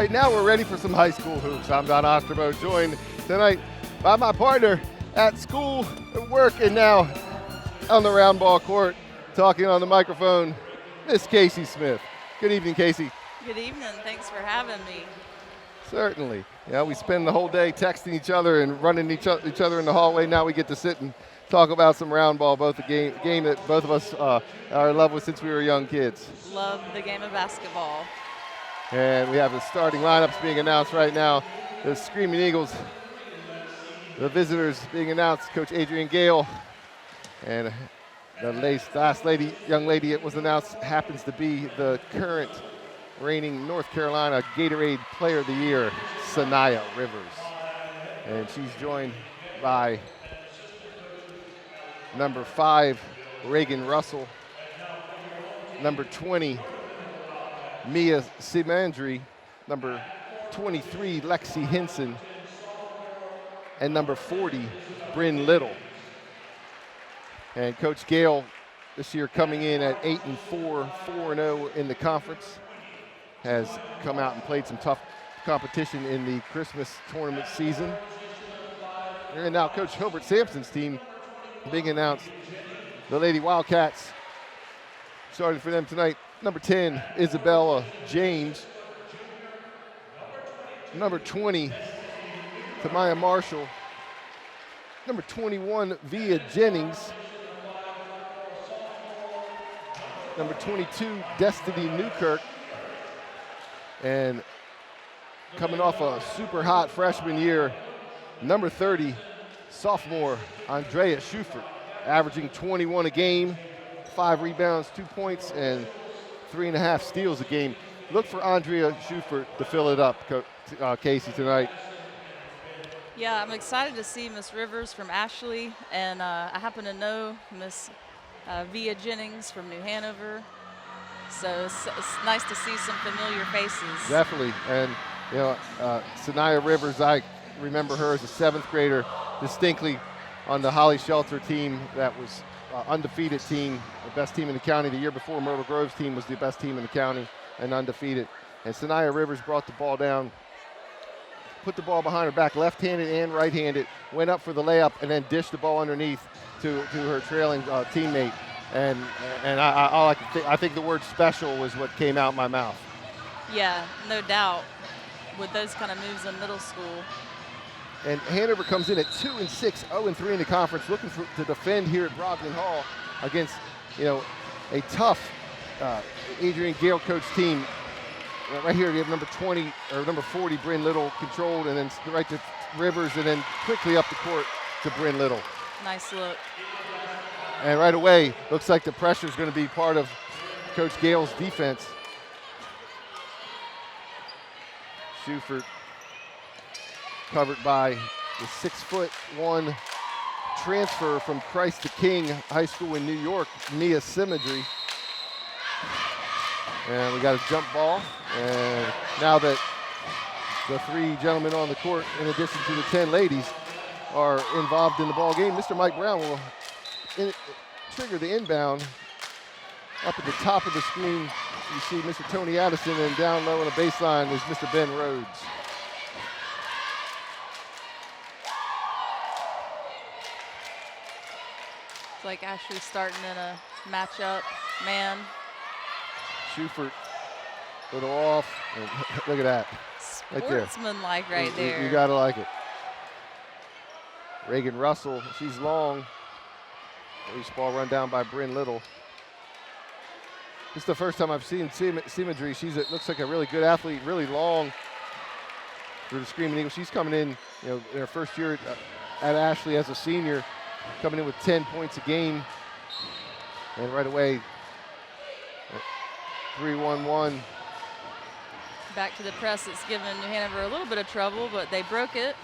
right, now we're ready for some high school hoops. I'm Don Osterbo, joined tonight by my partner at school, at work, and now on the round ball court, talking on the microphone, Miss Casey Smith. Good evening, Casey. Good evening. Thanks for having me. Certainly. Yeah, we spend the whole day texting each other and running each other in the hallway. Now we get to sit and talk about some round ball, both a game that both of us are in love with since we were young kids. Love the game of basketball. And we have the starting lineups being announced right now. The Screaming Eagles, the visitors being announced, Coach Adrian Gale. And the last young lady it was announced happens to be the current reigning North Carolina Gatorade Player of the Year, Sanaya Rivers. And she's joined by number 5, Reagan Russell, number 20, Mia Simandri, number 23, Lexi Hinson, and number 40, Bryn Little. And Coach Gale this year coming in at 8-4, 4-0 in the conference, has come out and played some tough competition in the Christmas tournament season. And now Coach Hilbert Sampson's team being announced. The Lady Wildcats starting for them tonight. Number 10, Isabella James. Number 20, Tamaya Marshall. Number 21, Via Jennings. Number 22, Destiny Newkirk. And coming off a super hot freshman year, number 30, sophomore Andrea Schufert, averaging 21 a game, 5 rebounds, 2 points, and 3.5 steals a game. Look for Andrea Schufert to fill it up, Casey, tonight. Yeah, I'm excited to see Miss Rivers from Ashley, and I happen to know Miss Via Jennings from New Hanover. So it's nice to see some familiar faces. Definitely, and you know, Sanaya Rivers, I remember her as a 7th grader distinctly on the Holly Shelter team that was undefeated team, the best team in the county. The year before, Myrtle Grove's team was the best team in the county and undefeated. And Sanaya Rivers brought the ball down, put the ball behind her back, left-handed and right-handed, went up for the layup, and then dished the ball underneath to her trailing teammate. And I think the word special was what came out my mouth. Yeah, no doubt, with those kind of moves in middle school. And Hanover comes in at 2-6, 0-3 in the conference, looking to defend here at Brogdon Hall against, you know, a tough Adrian Gale coach team. Right here, you have number 20 or number 40, Bryn Little, controlled, and then right to Rivers, and then quickly up the court to Bryn Little. Nice look. And right away, looks like the pressure is going to be part of Coach Gale's defense. Schufert covered by the 6'1" transfer from Christ the King High School in New York, Mia Simandri. And we got a jump ball. And now that the 3 gentlemen on the court, in addition to the 10 ladies, are involved in the ball game, Mr. Mike Brown will trigger the inbound. Up at the top of the screen, you see Mr. Tony Addison, and down low on the baseline is Mr. Ben Rhodes. It's like Ashley starting in a matchup, man. Schufert, little off, and look at that. Right there. Sportsmanlike right there. You gotta like it. Reagan Russell, she's long. Loose ball run down by Bryn Little. This is the first time I've seen Simandri. It looks like a really good athlete, really long for the Screaming Eagles. She's coming in, you know, in her first year at Ashley as a senior, coming in with 10 points a game. And right away, 3-1-1. Back to the press. It's given New Hanover a little bit of trouble, but they broke it.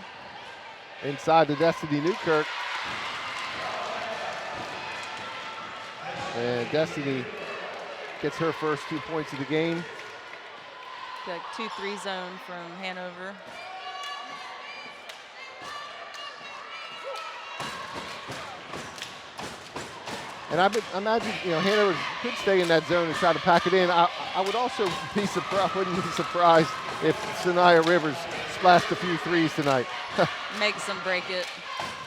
Inside to Destiny Newkirk. And Destiny gets her first 2 points of the game. The 2-3 zone from Hanover. And I imagine, you know, Hanover could stay in that zone and try to pack it in. I would also be surprised, wouldn't be surprised if Sanaya Rivers splashed a few threes tonight. Makes them break it.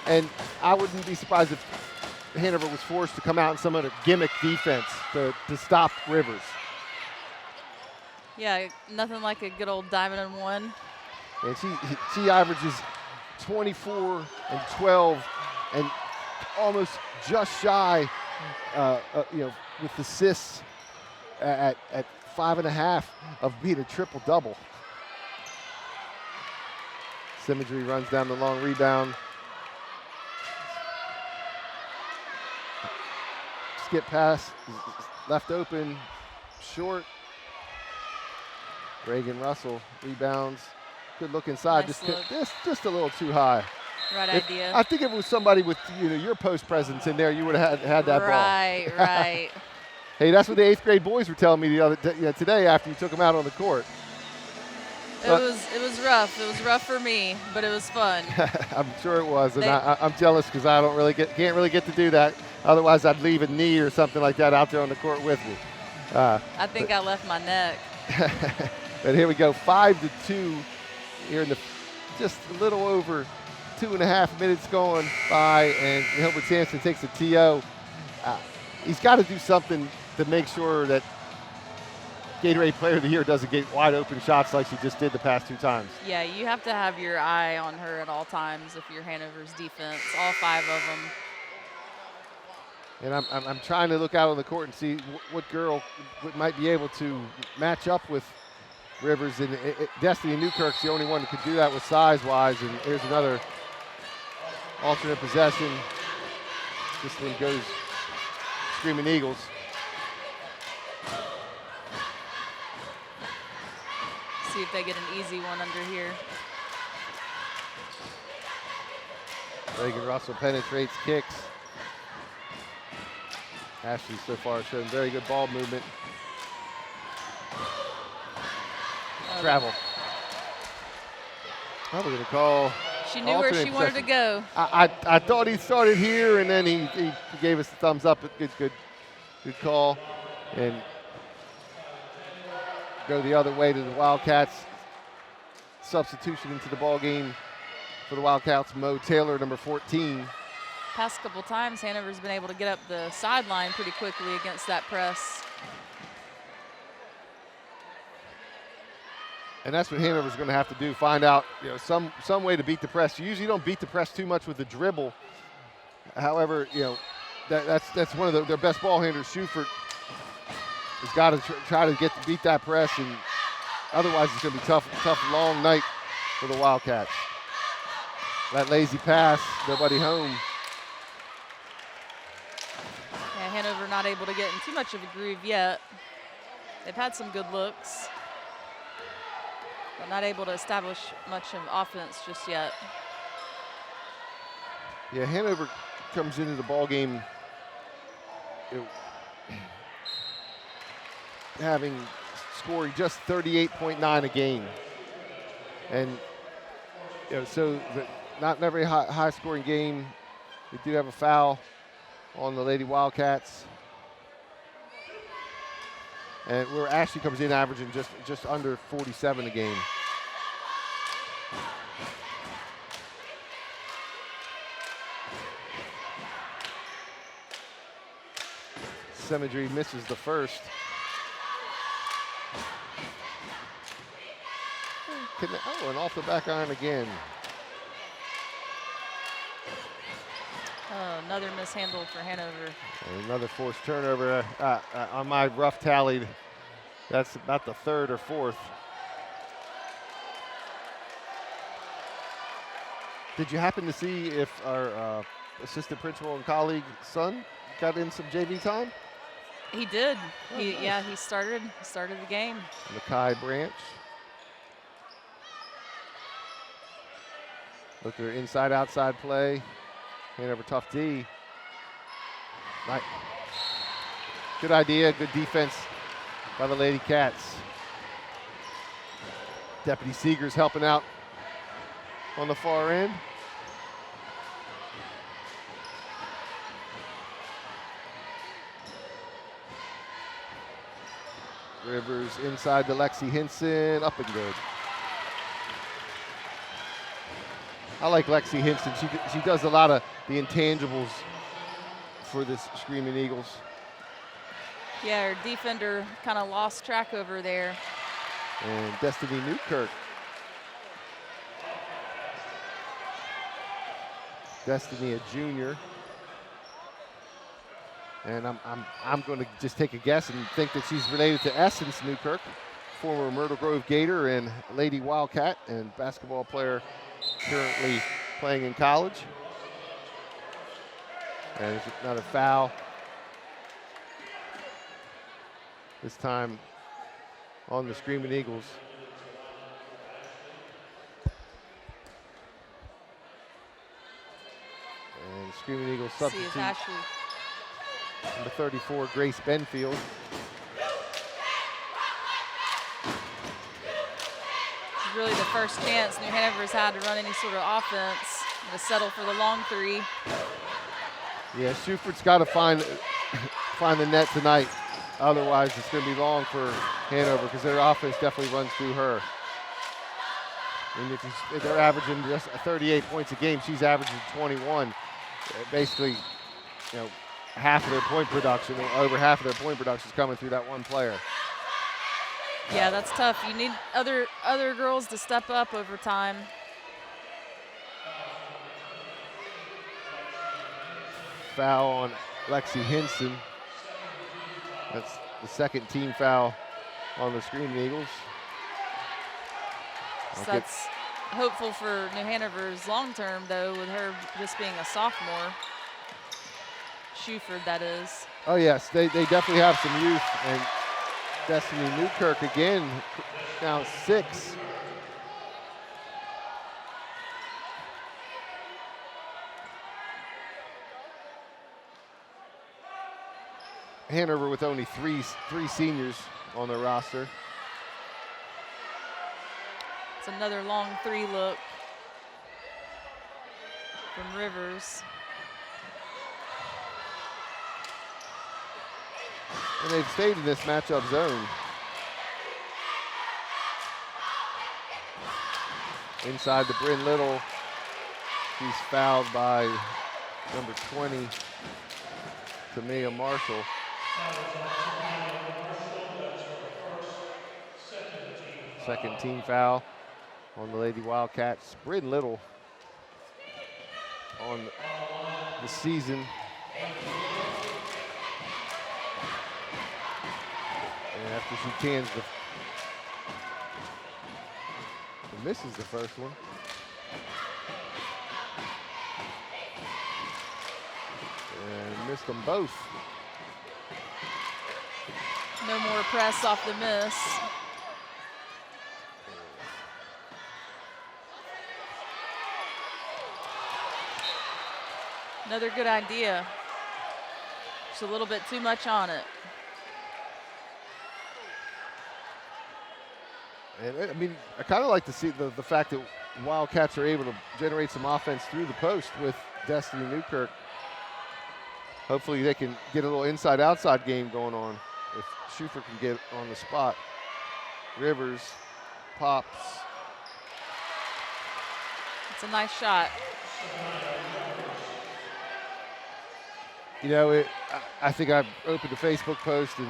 And I wouldn't be surprised if Hanover was forced to come out in some of the gimmick defense to stop Rivers. Yeah, nothing like a good old diamond and one. And she averages 24 and 12 and almost just shy, with assists at 5.5 of being a triple-double. Symmetry runs down the long rebound. Skip pass, left open, short. Reagan Russell rebounds. Good look inside, Nice just a little too high. Right idea. I think if it was somebody with your post presence in there, you would have had that ball. Right. Hey, that's what the 8th grade boys were telling me today after you took them out on the court. It was rough. It was rough for me, but it was fun. I'm sure it was, and I'm jealous because I can't really get to do that. Otherwise, I'd leave a knee or something like that out there on the court with me. I think I left my neck. But here we go, 5-2 here in the just a little over 2.5 minutes going by, and Hilbert Sampson takes a TO. He's got to do something to make sure that Gatorade Player of the Year doesn't get wide open shots like she just did the past 2 times. Yeah, you have to have your eye on her at all times if you're Hanover's defense, all 5 of them. And I'm trying to look out on the court and see what girl might be able to match up with Rivers. And Destiny Newkirk's the only one that could do that with size-wise. And here's another alternate possession. This one goes Screaming Eagles. See if they get an easy one under here. Reagan Russell penetrates, kicks. Ashley so far showing very good ball movement. Travel. We're going to call. She knew where she wanted to go. I thought he started here, and then he gave us the thumbs up. Good call. And go the other way to the Wildcats. Substitution into the ball game for the Wildcats. Mo Taylor, number 14. Past couple times, Hanover's been able to get up the sideline pretty quickly against that press. And that's what Hanover's going to have to do, find out some way to beat the press. You usually don't beat the press too much with the dribble. However, that's one of their best ball handlers. Schufert has got to try to beat that press, and otherwise it's going to be tough long night for the Wildcats. That lazy pass, nobody home. Yeah, Hanover not able to get in too much of a groove yet. They've had some good looks, but not able to establish much of offense just yet. Yeah, Hanover comes into the ball game scoring just 38.9 a game, and so not a very high scoring game. We do have a foul on the Lady Wildcats. And where Ashley comes in averaging just under 47 a game. Symmetry misses the first. And off the back iron again. Oh, another mishandle for Hanover. And another forced turnover. On my rough tally, that's about the 3rd or 4th. Did you happen to see if our assistant principal and colleague son got in some JV time? He did. Oh, He nice. started the game. Makai Branch. Look at her inside-outside play. Hanover tough D. Right. Good idea, good defense by the Lady Cats. Deputy Seegers helping out on the far end. Rivers inside to Lexi Hinson, up and good. I like Lexi Hinson. She does a lot of the intangibles for this Screaming Eagles. Yeah, her defender kind of lost track over there. And Destiny Newkirk. Destiny, a junior. And I'm going to just take a guess and think that she's related to Essence Newkirk, former Myrtle Grove Gator and Lady Wildcat, and basketball player currently playing in college. And there's another foul. This time on the Screaming Eagles. And Screaming Eagles substitute. Number 34, Grace Benfield. Really the first chance New Hanover's had to run any sort of offense, to settle for the long three. Yeah, Schuford's got to find the net tonight. Otherwise, it's going to be long for Hanover because their offense definitely runs through her. And if they're averaging just 38 points a game, she's averaging 21. Basically, half of their point production, over half of their point production is coming through that one player. Yeah, that's tough. You need other girls to step up over time. Foul on Lexi Hinson. That's the second team foul on the Screaming Eagles. So that's hopeful for New Hanover's long term, though, with her just being a sophomore. Schuford, that is. Oh, yes, they definitely have some youth. And Destiny Newkirk again, now 6. Hanover with only three seniors on their roster. It's another long three look from Rivers. And they've stayed in this matchup zone. Inside to Bryn Little. She's fouled by number 20, Tamia Marshall. Second team foul on the Lady Wildcats. Bryn Little on the season. And after she cans misses the first one. And missed them both. No more press off the miss. Another good idea. Just a little bit too much on it. And I mean, I kind of like to see the fact that Wildcats are able to generate some offense through the post with Destiny Newkirk. Hopefully they can get a little inside-outside game going on if Schuford can get on the spot. Rivers pops. It's a nice shot. I think I opened a Facebook post, and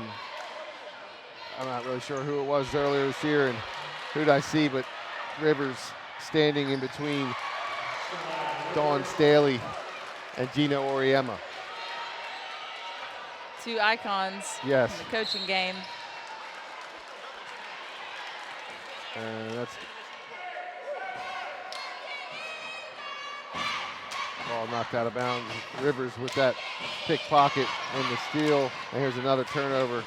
I'm not really sure who it was earlier this year, and who did I see, but Rivers standing in between Dawn Staley and Gina Oriema. Two icons yes. in the coaching game. And that's ball knocked out of bounds. Rivers with that pickpocket and the steal. And here's another turnover.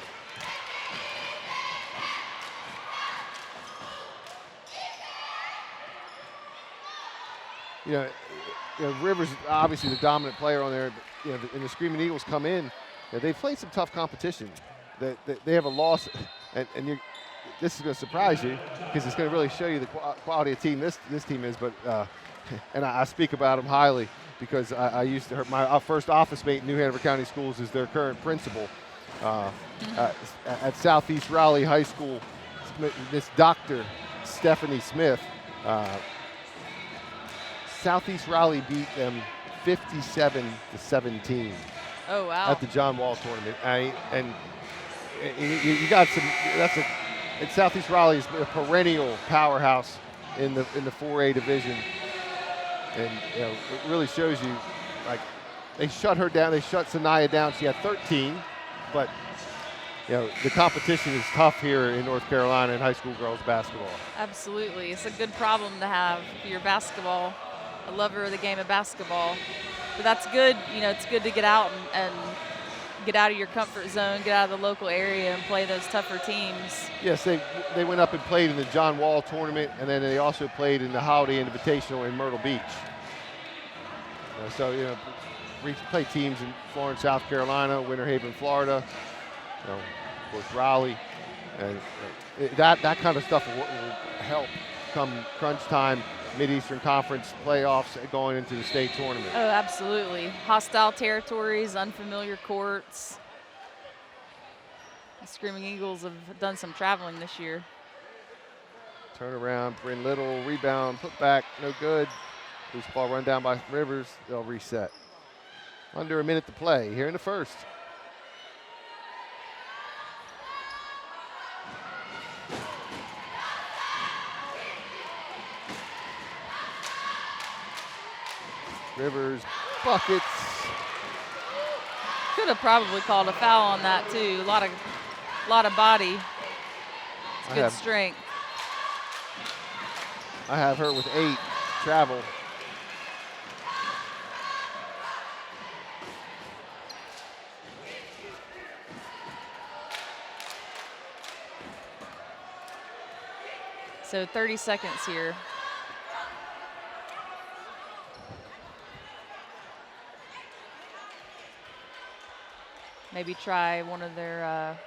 Rivers obviously the dominant player on there. But, and the Screaming Eagles come in. They've played some tough competition. They have a loss, and this is going to surprise you because it's going to really show you the quality of team this team is. But and I speak about them highly because I used to. My first office mate in New Hanover County Schools is their current principal at Southeast Raleigh High School. This Dr. Stephanie Smith. Southeast Raleigh beat them 57-17 Oh, wow. at the John Wall tournament. And you got some. And Southeast Raleigh is a perennial powerhouse in the 4A division, and it really shows you, like, they shut her down. They shut Sanaya down. She had 13, but the competition is tough here in North Carolina in high school girls basketball. Absolutely. It's a good problem to have if you're a lover of the game of basketball. But that's good. It's good to get out and get out of your comfort zone, get out of the local area and play those tougher teams. Yes, they went up and played in the John Wall tournament, and then they also played in the Holiday Invitational in Myrtle Beach. We play teams in Florence, South Carolina, Winter Haven, Florida, of course Raleigh, and that kind of stuff will help come crunch time, Mid-Eastern Conference playoffs going into the state tournament. Oh, absolutely. Hostile territories, unfamiliar courts. The Screaming Eagles have done some traveling this year. Turn around, Bryn Little, rebound, put back, no good. Loose ball run down by Rivers, they'll reset. Under a minute to play here in the first. Rivers, buckets. Could have probably called a foul on that too. A lot of body. It's good strength. I have her with 8, travel. So 30 seconds here. Maybe try one of their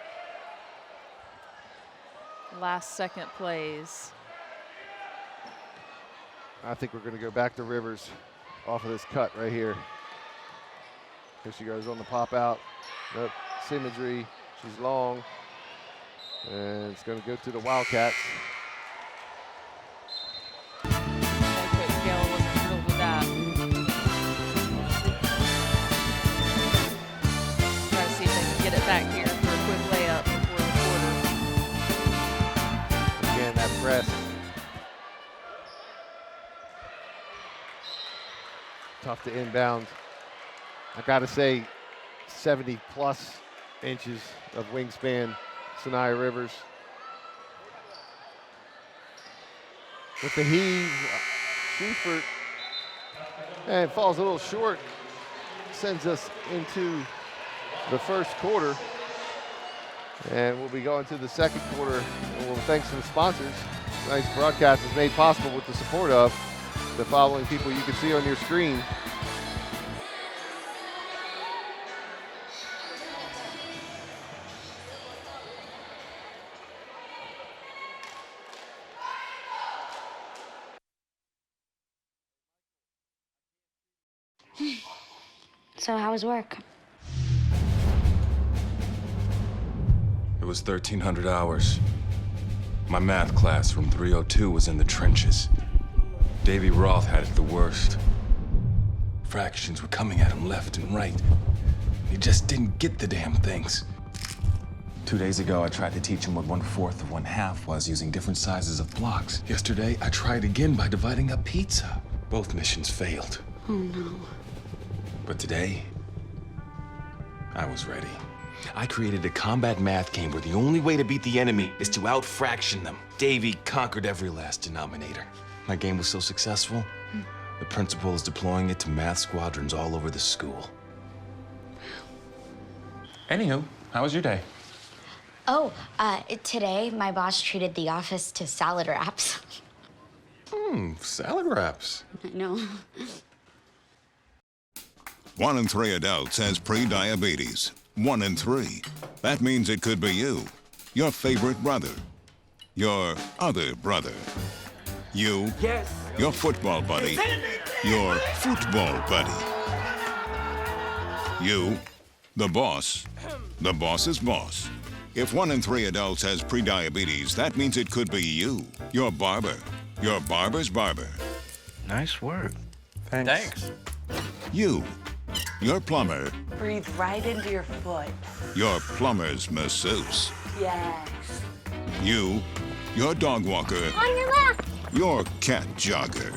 last second plays. I think we're going to go back to Rivers off of this cut right here. Here she goes on the pop out. Nope, symmetry. She's long. And it's going to go to the Wildcats. Coach Gale wasn't thrilled with that. Try to see if they can get it back here for a quick layup before the quarter. Again, that press. Tough to inbound. I got to say, 70-plus inches of wingspan, Sanaya Rivers. With the heave, Shreveport, and falls a little short, sends us into the first quarter. And we'll be going to the second quarter. And we'll thank some sponsors. Tonight's broadcast is made possible with the support of the following people you can see on your screen. So how was work? It was 1,300 hours. My math class from 302 was in the trenches. Davy Roth had it the worst. Fractions were coming at him left and right. He just didn't get the damn things. 2 days ago, I tried to teach him what 1/4 of 1/2 was using different sizes of blocks. Yesterday, I tried again by dividing up pizza. Both missions failed. Oh, no. But today, I was ready. I created a combat math game where the only way to beat the enemy is to out-fraction them. Davy conquered every last denominator. My game was so successful, the principal is deploying it to math squadrons all over the school. Anywho, how was your day? Oh, today my boss treated the office to salad wraps. Salad wraps. No. 1 in 3 adults has pre-diabetes. 1 in 3. That means it could be you, your favorite brother, your other brother, you, your football buddy, your football buddy, you, the boss's boss. If 1 in 3 adults has pre-diabetes, that means it could be you, your barber, your barber's barber. Nice work. Thanks. You, your plumber, Breathe right into your foot. your plumber's masseuse. Yes. You, your dog walker, On your left. your cat jogger.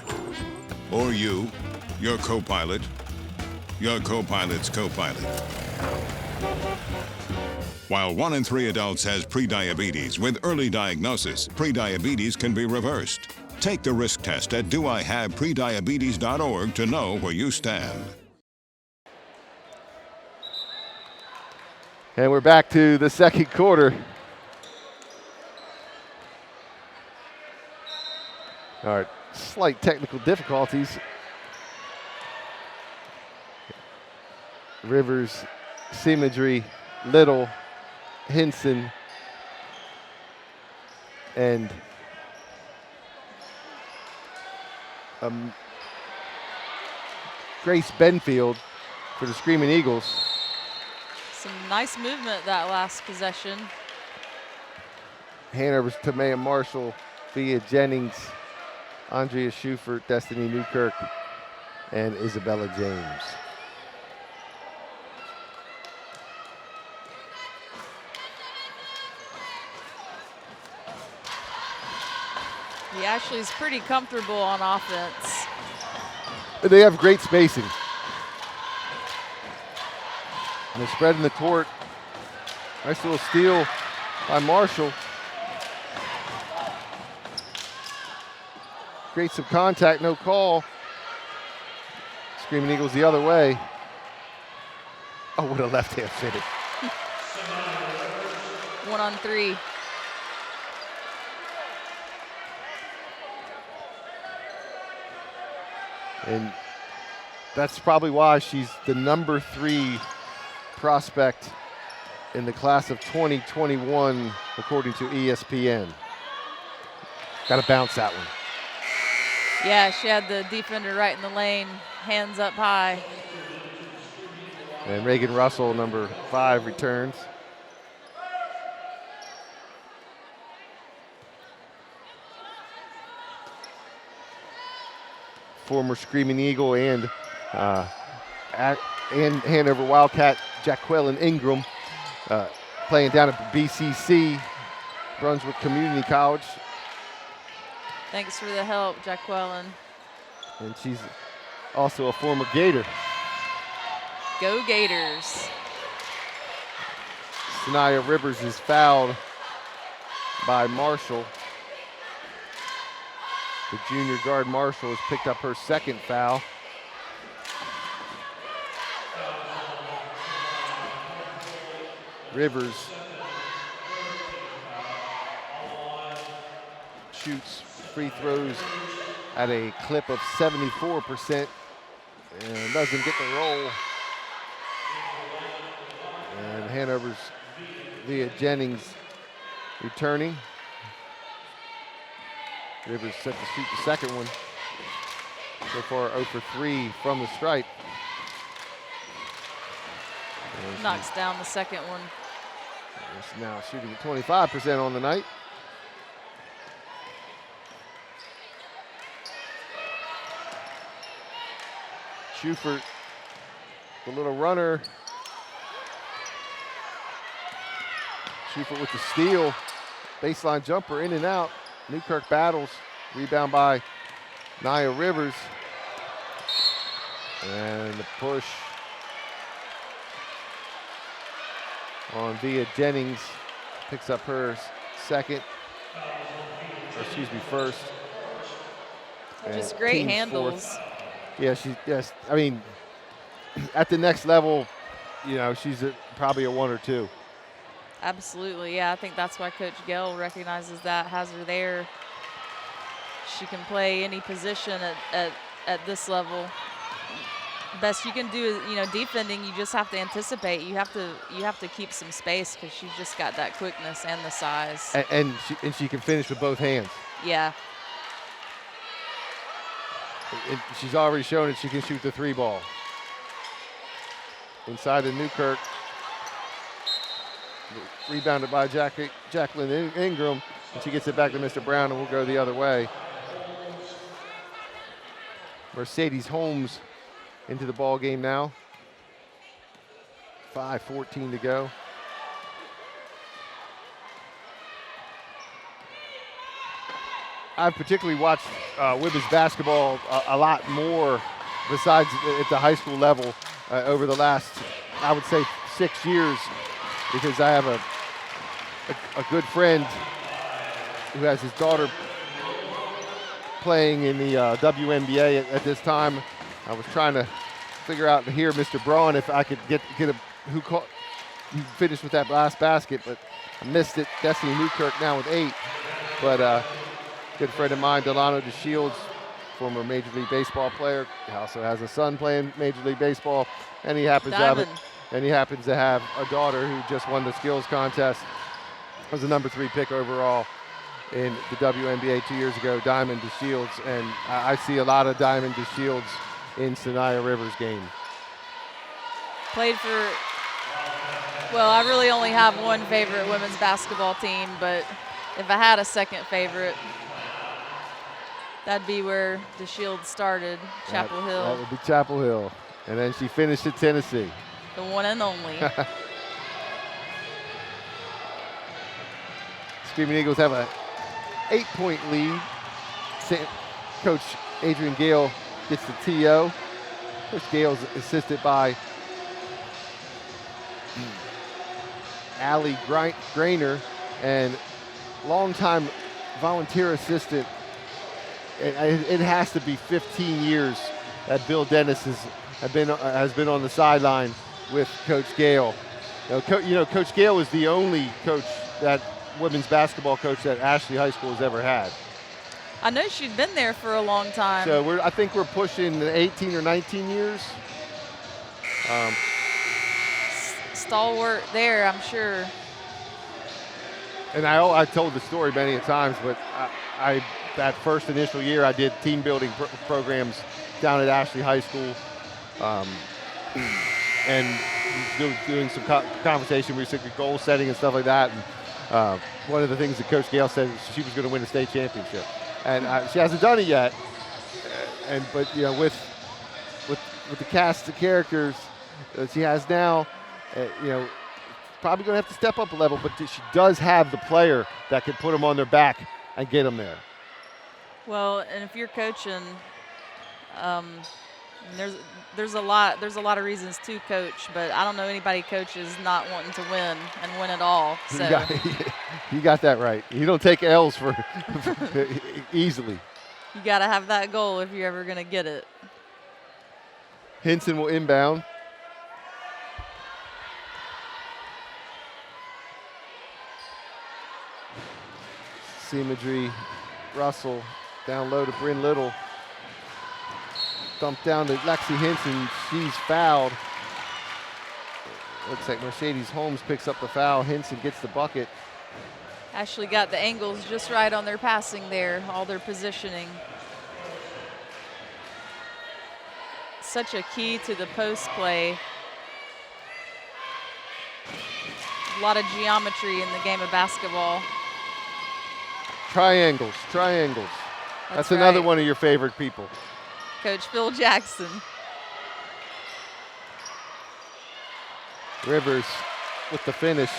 Or you, your co-pilot, your co-pilot's co-pilot. While 1 in 3 adults has prediabetes, with early diagnosis, prediabetes can be reversed. Take the risk test at doihaveprediabetes.org to know where you stand. And we're back to the second quarter. All right, slight technical difficulties. Rivers, Seamadry, Little, Hinson, and Grace Benfield for the Screaming Eagles. Some nice movement that last possession. Hanover's Tamaya Marshall, Via Jennings, Andrea Schufert, Destiny Newkirk, and Isabella James. The Ashley's pretty comfortable on offense. They have great spacing. And they're spreading the court. Nice little steal by Marshall. Creates some contact, no call. Screaming Eagles the other way. Oh, what a left hand finish. 1-on-3. And that's probably why she's the number 3 prospect in the class of 2021, according to ESPN. Got to bounce that one. Yeah, she had the defender right in the lane, hands up high. And Reagan Russell, number 5, returns. Former Screaming Eagle and Hanover Wildcat Jacqueline Ingram playing down at BCC, Brunswick Community College. Thanks for the help, Jacqueline. And she's also a former Gator. Go Gators. Sanaya Rivers is fouled by Marshall. The junior guard Marshall has picked up her second foul. Rivers shoots free throws at a clip of 74% and doesn't get the roll. And Hanover's Leah Jennings returning. Rivers set to shoot the second one. So far 0 for 3 from the stripe. Knocks down the second one. It's now shooting at 25% on the night. Schufert, the little runner. Schufert with the steal. Baseline jumper in and out. Newkirk battles. Rebound by Nia Rivers. And the push on Via Jennings. Picks up her second. Or excuse me, first. Just And great team's handles. fourth. Yeah, I mean, at the next level, you know, she's probably a 1 or 2. Absolutely, yeah. I think that's why Coach Gell recognizes that, has her there. She can play any position at this level. Best you can do is, you know, defending. You just have to anticipate. You have to keep some space because she's just got that quickness and the size. And she can finish with both hands. Yeah. She's already shown that she can shoot the 3 ball. Inside to Newkirk. Rebounded by Jacqueline Ingram. And she gets it back to Mr. Brown, and we'll go the other way. Mercedes Holmes into the ball game now. 5:14 to go. I've particularly watched women's basketball a lot more besides at the high school level over the last, I would say, 6 years, because I have a good friend who has his daughter playing in the WNBA at this time. I was trying to figure out here, Mr. Braun, if I could get who finished with that last basket, but I missed it. Destiny Newkirk now with 8. But good friend of mine, Delano DeShields, former Major League Baseball player. He also has a son playing Major League Baseball, and he happens to have a daughter who just won the skills contest. Was the number 3 pick overall in the WNBA 2 years ago, Diamond DeShields, and I see a lot of Diamond DeShields in Sanaya Rivers' game. Played for, well, I really only have one favorite women's basketball team, but if I had a second favorite, that'd be where DeShields started, Chapel Hill. That would be Chapel Hill. And then she finished at Tennessee. The one and only. Screaming Eagles have a 8-point lead. Coach Adrian Gale gets the TO. Coach Gale's assisted by Allie Grainer, and longtime volunteer assistant. It has to be 15 years that Bill Dennis has been on the sideline with Coach Gale. Coach Gale is the only coach, that women's basketball coach, that Ashley High School has ever had. I know she'd been there for a long time. So I think we're pushing 18 or 19 years. Stalwart there, I'm sure. And I told the story many times, but that first initial year I did team building programs down at Ashley High School, and doing some conversation, we said goal setting and stuff like that. And one of the things that Coach Gale said was she was going to win a state championship, and she hasn't done it yet. But with the cast of characters that she has now, probably going to have to step up a level. But she does have the player that can put them on their back and get them there. Well, and if you're coaching, there's a lot of reasons to coach, but I don't know anybody coaches not wanting to win and win it all. So you got that right. You don't take L's for easily. You got to have that goal if you're ever going to get it. Hinson will inbound. Symmetry, Russell, down low to Bryn Little. Dumped down to Lexi Hinson. She's fouled. Looks like Mercedes Holmes picks up the foul. Hinson gets the bucket. Ashley got the angles just right on their passing there, all their positioning. Such a key to the post play. A lot of geometry in the game of basketball. Triangles. That's another right. one of your favorite people. Coach Phil Jackson. Rivers with the finish.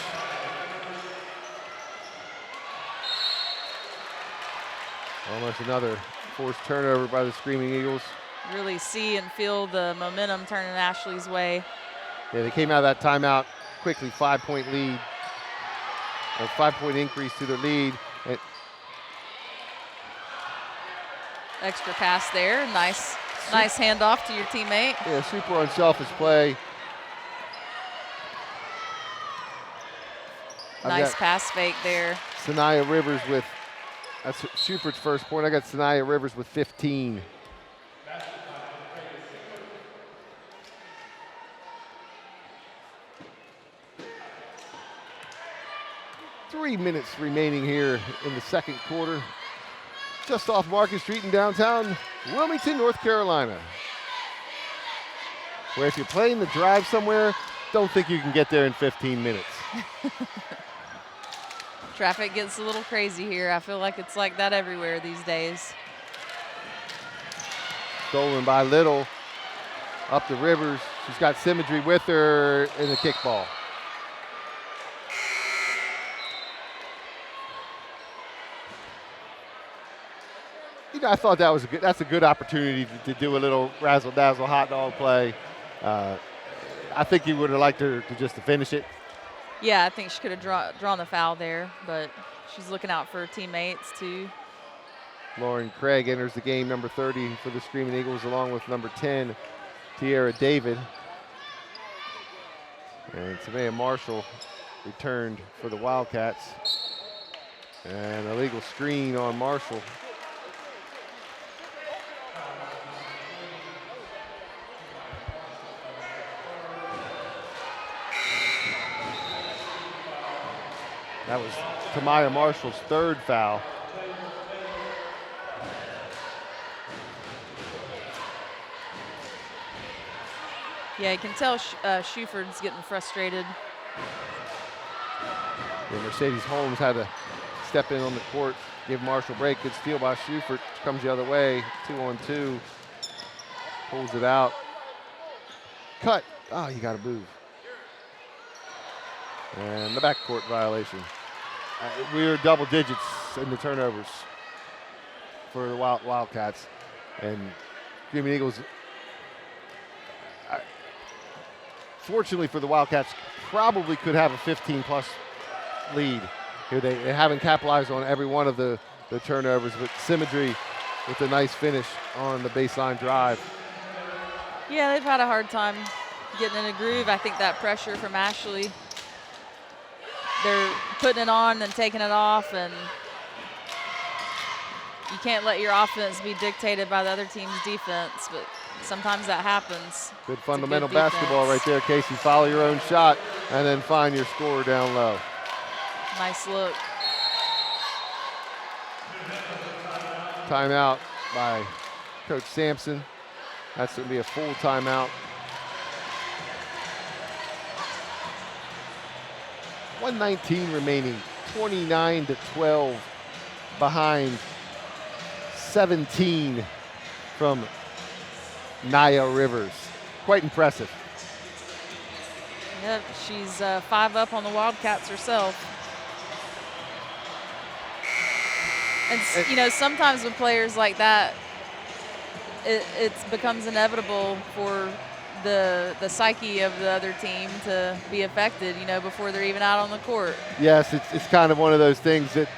Almost another forced turnover by the Screaming Eagles. Really see and feel the momentum turning Ashley's way. Yeah, they came out of that timeout quickly, 5-point lead. A 5-point increase to their lead. Extra pass there, nice handoff to your teammate. Yeah, super unselfish play. Nice pass fake there. Sanaya Rivers with, that's Schupert's first point. I got Sanaya Rivers with 15. Three minutes remaining here in the second quarter. Just off Market Street in downtown Wilmington, North Carolina. Where if you're playing the drive somewhere, don't think you can get there in 15 minutes. Traffic gets a little crazy here. I feel like it's like that everywhere these days. Stolen by Little. Up to Rivers. She's got symmetry with her in the kickball. You know, I thought that's a good opportunity to do a little razzle-dazzle hot dog play. I think he would have liked her to finish it. Yeah, I think she could have drawn the foul there, but she's looking out for her teammates too. Lauren Craig enters the game, number 30 for the Screaming Eagles, along with number 10, Tiara David. And Samaya Marshall returned for the Wildcats. And a legal screen on Marshall. That was Tamaya Marshall's third foul. Yeah, you can tell Shuford's getting frustrated. And Mercedes Holmes had to step in on the court, give Marshall a break. Good steal by Shuford. Comes the other way, 2-on-2. Pulls it out. Cut. Oh, you got to move. And the backcourt violation. We were double digits in the turnovers for the Wildcats. And Screaming Eagles, fortunately for the Wildcats, probably could have a 15-plus lead. Here they haven't capitalized on every one of the turnovers, but symmetry with a nice finish on the baseline drive. Yeah, they've had a hard time getting in a groove. I think that pressure from Ashley, they're putting it on and taking it off, and you can't let your offense be dictated by the other team's defense, but sometimes that happens. Good fundamental basketball right there, Casey. Follow your own shot and then find your scorer down low. Nice look. Timeout by Coach Sampson. That's going to be a full timeout. 1:19 remaining, 29-12 behind 17 from Nia Rivers. Quite impressive. Yep, she's 5 up on the Wildcats herself. And you know, sometimes with players like that, it becomes inevitable for the psyche of the other team to be affected, you know, before they're even out on the court. Yes, it's kind of one of those things that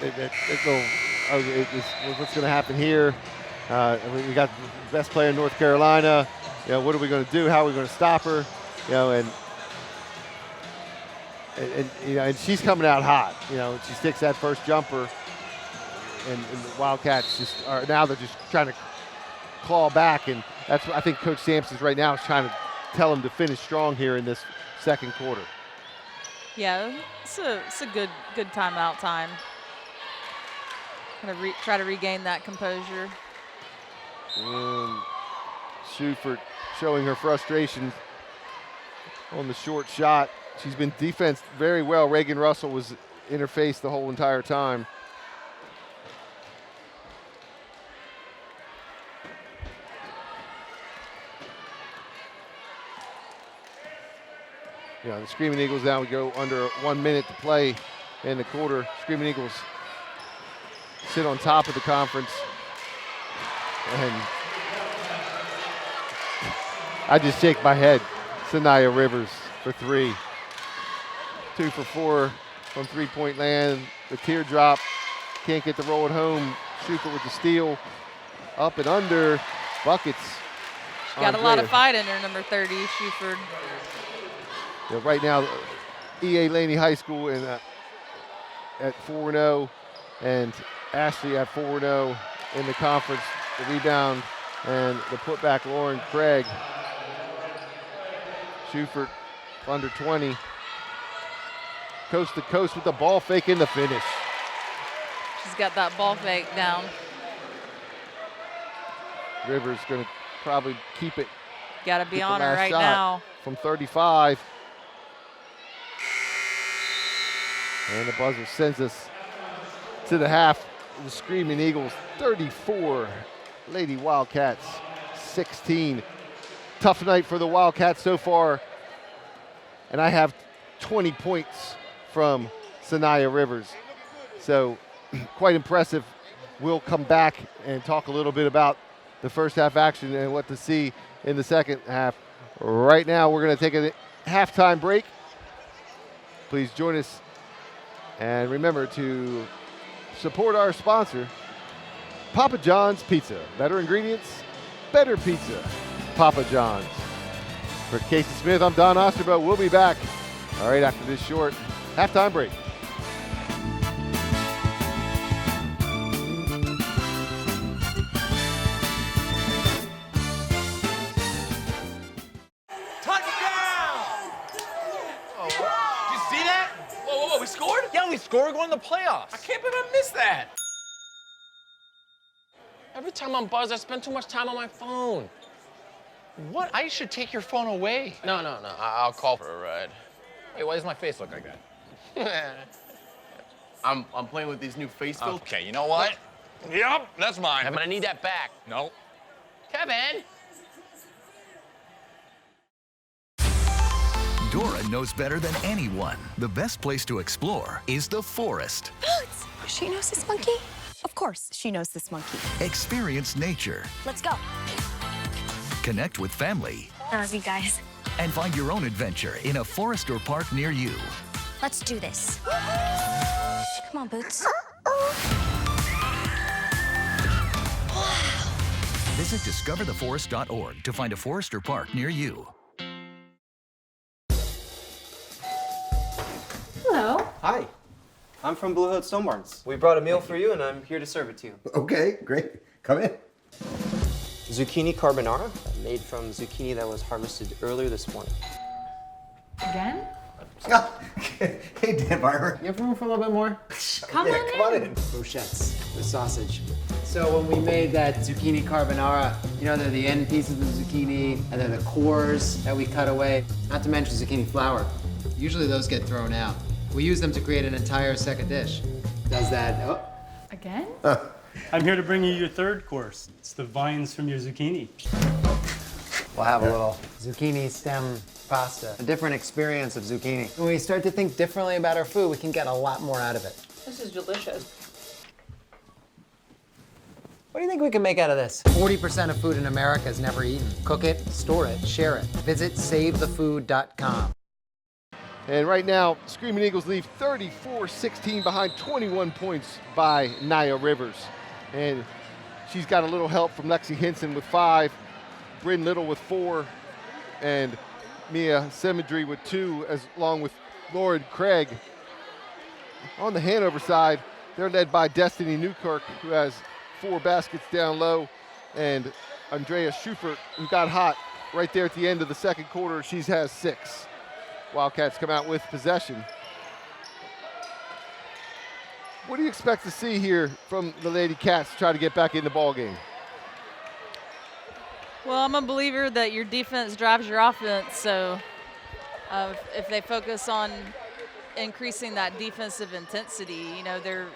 what's going to happen here? We got the best player in North Carolina. You know, what are we going to do? How are we going to stop her? You know, and you know, and she's coming out hot. You know, she sticks that first jumper, and the Wildcats they're just trying to claw back, and that's what I think Coach Sampson's right now is trying to tell them to finish strong here in this second quarter. Yeah, it's a good timeout time. Gonna try to regain that composure. And Shuford showing her frustration on the short shot. She's been defensed very well. Reagan Russell was in her face the whole entire time. You know, the Screaming Eagles now we go under 1 minute to play in the quarter. Screaming Eagles sit on top of the conference. And I just shake my head. Sanaya Rivers for 3. 2 for 4 from three-point land. The teardrop, can't get the roll at home. Shuford with the steal. Up and under, buckets. She's got a lot of fight in her, number 30, Shuford. Yeah, right now, E.A. Laney High School at 4-0, and Ashley at 4-0 in the conference. The rebound and the putback, Lauren Craig. Shuford under 20. Coast to coast with the ball fake in the finish. She's got that ball fake down. Rivers going to probably keep it. Got to be on her right now. From 35. And the buzzer sends us to the half. The Screaming Eagles 34, Lady Wildcats 16. Tough night for the Wildcats so far. And I have 20 points from Sanaya Rivers. So quite impressive. We'll come back and talk a little bit about the first half action and what to see in the second half. Right now, we're going to take a halftime break. Please join us. And remember to support our sponsor, Papa John's Pizza. Better ingredients, better pizza. Papa John's. For Casey Smith, I'm Don Osterbo. We'll be back right after this short halftime break. We scored? Yeah, we scored. We're going to the playoffs. I can't believe I missed that. Every time I'm buzzed, I spend too much time on my phone. What? I should take your phone away. No. I'll call for a ride. Hey, why does my face look like that? I'm playing with these new face filters. Okay, you know what? Yep, that's mine. I'm gonna need that back. No. Kevin! Dora knows better than anyone. The best place to explore is the forest. Boots! She knows this monkey? Of course, she knows this monkey. Experience nature. Let's go. Connect with family. I love you guys. And find your own adventure in a forest or park near you. Let's do this. Come on, Boots. Visit discovertheforest.org to find a forest or park near you. Hello. Hi. I'm from Blue Hood Stone Barns. We brought a meal for you, and I'm here to serve it to you. Okay, great. Come in. Zucchini carbonara, made from zucchini that was harvested earlier this morning. Again? Hey, Dan Barber. You have room for a little bit more? Come on in. Brochettes with sausage. So when we made that zucchini carbonara, you know, they're the end pieces of the zucchini, and they're the cores that we cut away. Not to mention zucchini flour. Usually those get thrown out. We use them to create an entire second dish. Does that, Again? I'm here to bring you your third course. It's the vines from your zucchini. We'll have a little zucchini stem pasta. A different experience of zucchini. When we start to think differently about our food, we can get a lot more out of it. This is delicious. What do you think we can make out of this? 40% of food in America is never eaten. Cook it, store it, share it. Visit savethefood.com. And right now, Screaming Eagles leave 34-16 behind 21 points by Nia Rivers. And she's got a little help from Lexi Henson with 5, Bryn Little with 4, and Mia Symmetry with 2, along with Lauren Craig. On the Hanover side, they're led by Destiny Newkirk, who has 4 baskets down low, and Andrea Schufert, who got hot right there at the end of the second quarter. She has 6. Wildcats come out with possession. What do you expect to see here from the Lady Cats to try to get back in the ball game? Well, I'm a believer that your defense drives your offense, so if they focus on increasing that defensive intensity, you know, they're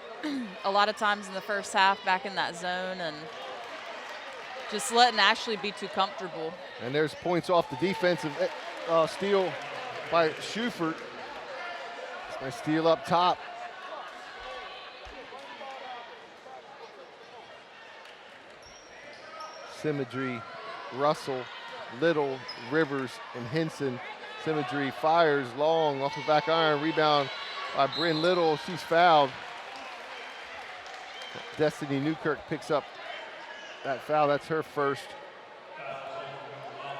a lot of times in the first half back in that zone and just letting Ashley be too comfortable. And there's points off the defensive steal by Schufert. Nice steal up top. Symmetry, Russell, Little, Rivers, and Henson. Symmetry fires long off the back iron. Rebound by Bryn Little. She's fouled. Destiny Newkirk picks up that foul. That's her first.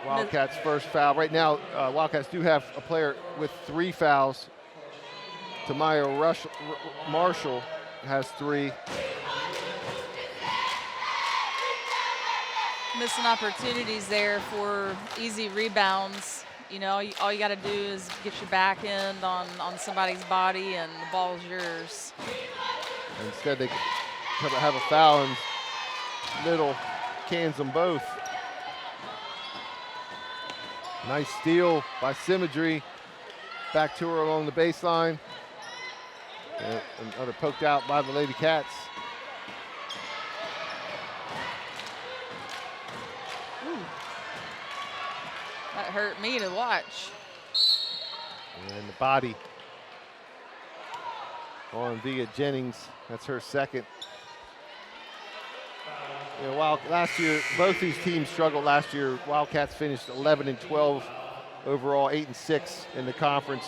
Wildcats' first foul. Right now, Wildcats do have a player with 3 fouls. Tamaya Marshall has 3. Missing opportunities there for easy rebounds. You know, all you got to do is get your back end on somebody's body and the ball's yours. Instead, they have a foul and Little cans them both. Nice steal by Symmetry. Back to her along the baseline. Another poked out by the Lady Cats. That hurt me to watch. And the body on Via Jennings. That's her second. You know, while last year, both these teams struggled last year. Wildcats finished 11-12 overall, 8-6 in the conference.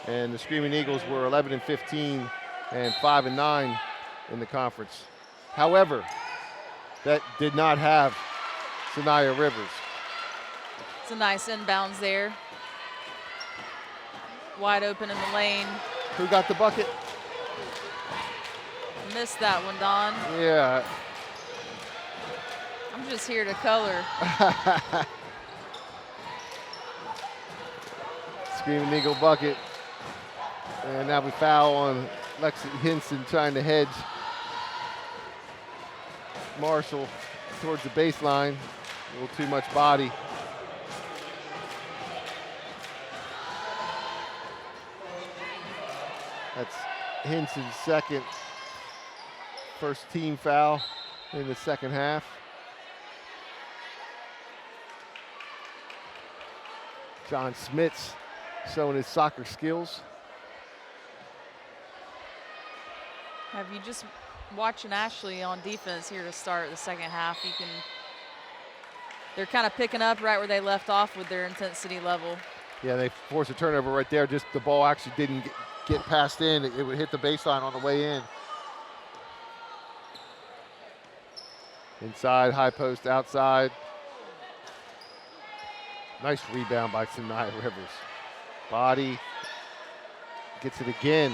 And the Screaming Eagles were 11-15 and 5-9 in the conference. However, that did not have Sanaya Rivers. It's a nice inbounds there. Wide open in the lane. Who got the bucket? Missed that one, Don. Yeah. I'm just here to color. Screaming Eagle bucket. And now we foul on Lexi Hinson trying to hedge Marshall towards the baseline. A little too much body. That's Hinson's second first team foul in the second half. John Smits showing his soccer skills. Have you just watching Ashley on defense here to start the second half? They're kind of picking up right where they left off with their intensity level. Yeah, they forced a turnover right there. Just the ball actually didn't get passed in. It would hit the baseline on the way in. Inside, high post, outside. Nice rebound by Sanaya Rivers. Body gets it again.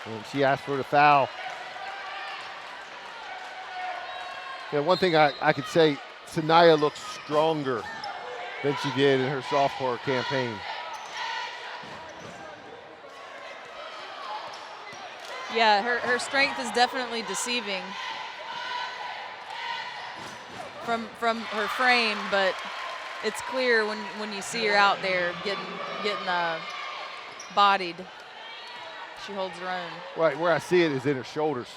And she asked for the foul. Yeah, one thing I could say, Sanaya looks stronger than she did in her sophomore campaign. Yeah, her strength is definitely deceiving from her frame, but it's clear when you see her out there getting bodied. She holds her own. Right, where I see it is in her shoulders.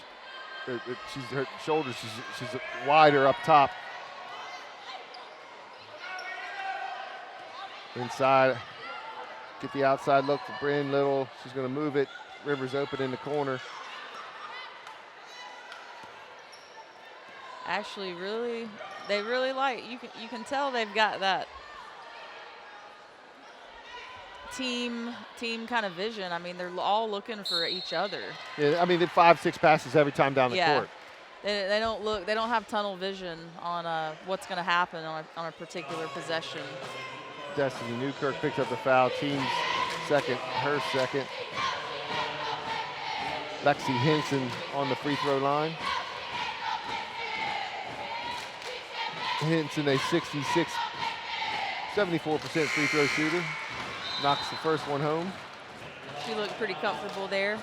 Her shoulders, she's wider up top. Inside, get the outside look for Bryn Little. She's gonna move it. Rivers open in the corner. Ashley they really like, you can tell they've got that team kind of vision. I mean, they're all looking for each other. Yeah, I mean, they're 5-6 passes every time down the court. They don't have tunnel vision on what's going to happen on a particular possession. Destiny Newkirk picks up the foul. Team's second, her second. Lexi Hinson on the free throw line. Hinson, a 74% free throw shooter. Knocks the first one home. She looked pretty comfortable there.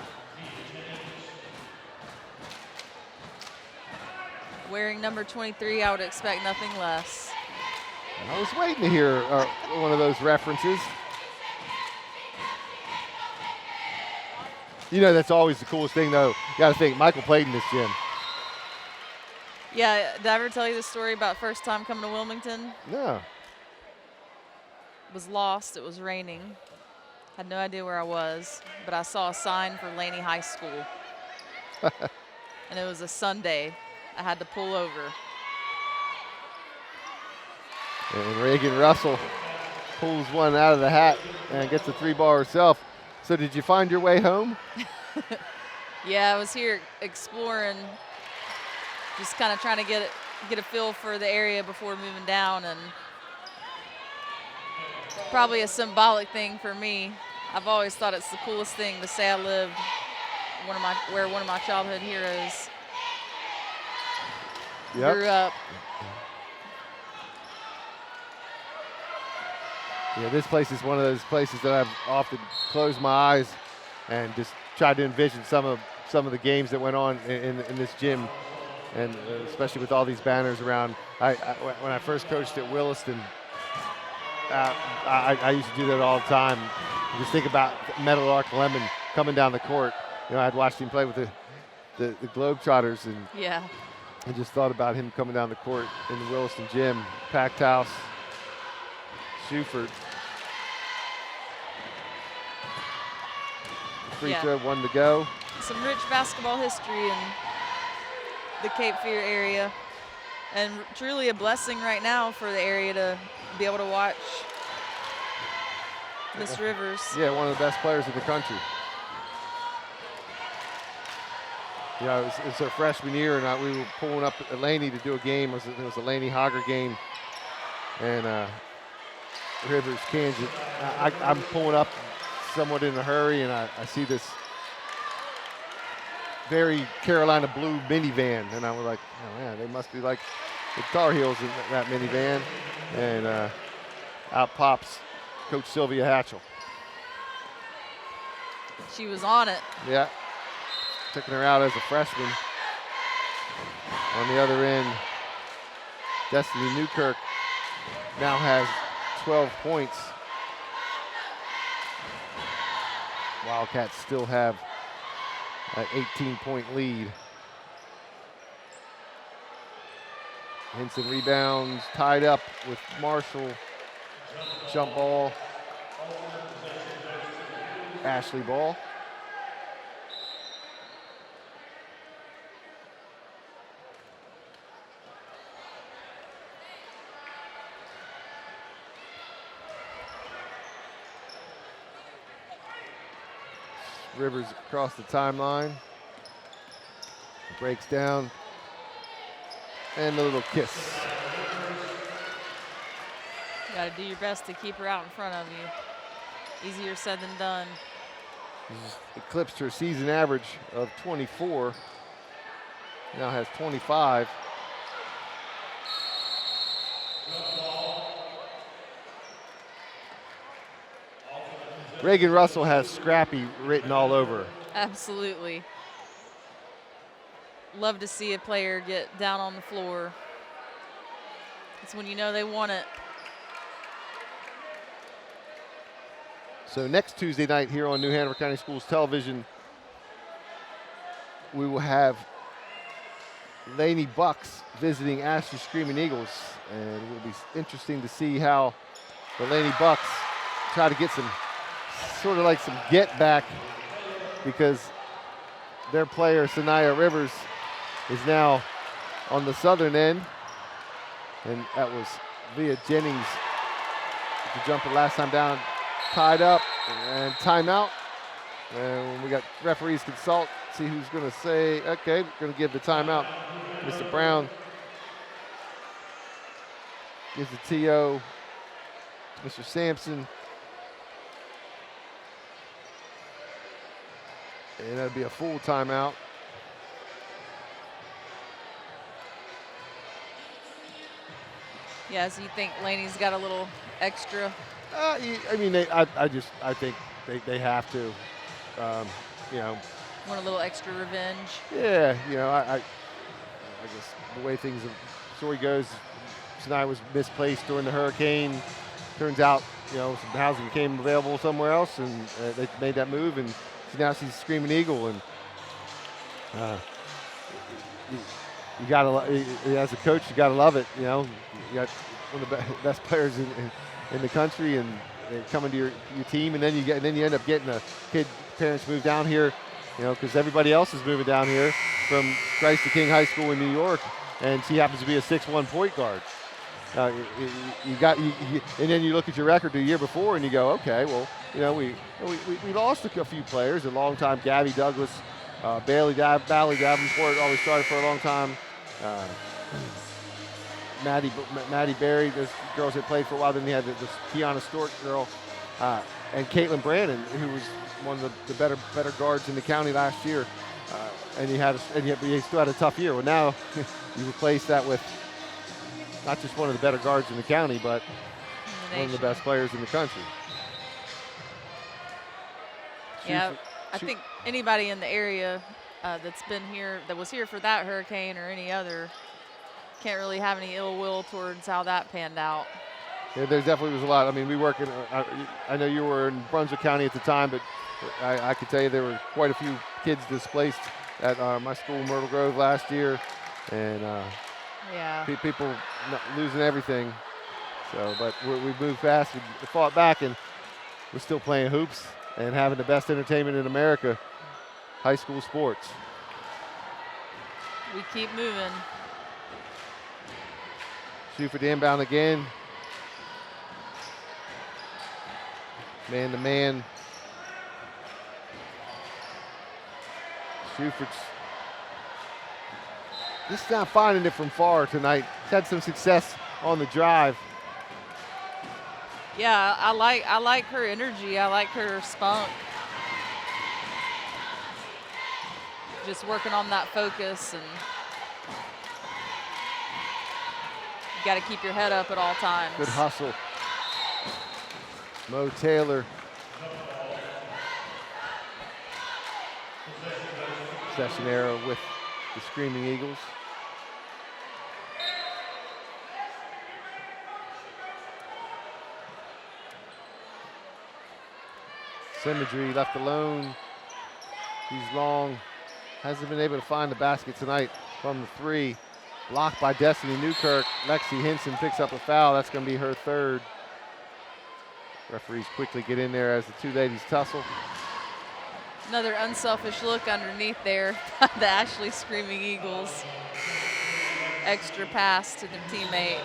Wearing number 23, I would expect nothing less. I was waiting to hear one of those references. You know, that's always the coolest thing, though. You got to think, Michael played in this gym. Yeah, did I ever tell you the story about first time coming to Wilmington? No. Was lost, it was raining. Had no idea where I was, but I saw a sign for Laney High School. And it was a Sunday. I had to pull over. And Reagan Russell pulls one out of the hat and gets a three-ball herself. So did you find your way home? Yeah, I was here exploring, just kind of trying to get a feel for the area before moving down, and probably a symbolic thing for me. I've always thought it's the coolest thing to say I lived where one of my childhood heroes grew up. Yeah, this place is one of those places that I've often closed my eyes and just tried to envision some of the games that went on in this gym, and especially with all these banners around. When I first coached at Williston, I used to do that all the time. Just think about Meadowlark Lemon coming down the court. You know, I'd watched him play with the Globetrotters, and yeah, I just thought about him coming down the court in the Williston gym, packed house. Schufert. Free throw, 1 to go. Some rich basketball history in the Cape Fear area. And truly a blessing right now for the area to be able to watch Miss Rivers. Yeah, one of the best players in the country. Yeah, it was her freshman year, and we were pulling up at Laney to do a game. It was a Laney Hogger game, and Rivers, Kansas. I'm pulling up somewhat in a hurry, and I see this very Carolina blue minivan, and I was like, oh man, they must be like the Tar Heels in that minivan. And out pops Coach Sylvia Hatchell. She was on it. Yeah, taking her out as a freshman. On the other end, Destiny Newkirk now has 12 points. Wildcats still have an 18-point lead. Hinson rebounds, tied up with Marshall. Jump ball. Ashley ball. Rivers across the timeline. Breaks down. And a little kiss. You got to do your best to keep her out in front of you. Easier said than done. She's eclipsed her season average of 24. Now has 25. Reagan Russell has Scrappy written all over her. Absolutely. Love to see a player get down on the floor. It's when you know they want it. So next Tuesday night here on New Hanover County Schools Television, we will have Laney Bucks visiting Ashley Screaming Eagles. And it will be interesting to see how the Laney Bucks try to get some, sort of like some get back, because their player, Sanaya Rivers, is now on the southern end. And that was Via Jennings, the jumper last time down, tied up, and timeout. And we got referees consult, see who's going to say, okay, we're going to give the timeout. Mr. Brown gives the TO. Mr. Sampson. And that'd be a full timeout. Yeah, so you think Laney's got a little extra? I mean, I think they have to, you know. Want a little extra revenge? Yeah, you know, I guess the way the story goes, tonight was misplaced during the hurricane. Turns out, you know, some housing became available somewhere else, and they made that move, and now she's Screaming Eagle, and you gotta, as a coach, you gotta love it. You know, you got one of the best players in the country, and coming to your team, and then you end up getting a kid. Parents move down here, you know, because everybody else is moving down here from Christ the King High School in New York, and she happens to be a 6'1" point guard. And then you look at your record the year before, and you go, okay, well, you know, we lost a few players. A long time, Gabby Douglas, Bally Davenport always started for a long time. Maddie Berry, those girls that played for a while. Then you had this Kiana Stork girl, and Caitlin Brandon, who was one of the better guards in the county last year. And he still had a tough year. Well, now you replace that with not just one of the better guards in the county, but one of the best players in the country. Yeah, I think anybody in the area that's been here, that was here for that hurricane or any other, can't really have any ill will towards how that panned out. Yeah, there definitely was a lot. I mean, we work in, I know you were in Brunswick County at the time, but I could tell you there were quite a few kids displaced at my school, Myrtle Grove, last year. And Yeah. people losing everything. So, but we've moved fast. We fought back, and we're still playing hoops and having the best entertainment in America, high school sports. We keep moving. Shuford inbound again. Man to man. Shuford's just not finding it from far tonight. He's had some success on the drive. Yeah, I like her energy. I like her spunk. Just working on that focus, and you got to keep your head up at all times. Good hustle. Mo Taylor. Possession arrow with the Screaming Eagles. Symmetry left alone. He's long. Hasn't been able to find the basket tonight from the three. Blocked by Destiny Newkirk. Lexi Hinson picks up a foul. That's going to be her third. Referees quickly get in there as the two ladies tussle. Another unselfish look underneath there by the Ashley Screaming Eagles. Extra pass to the teammate.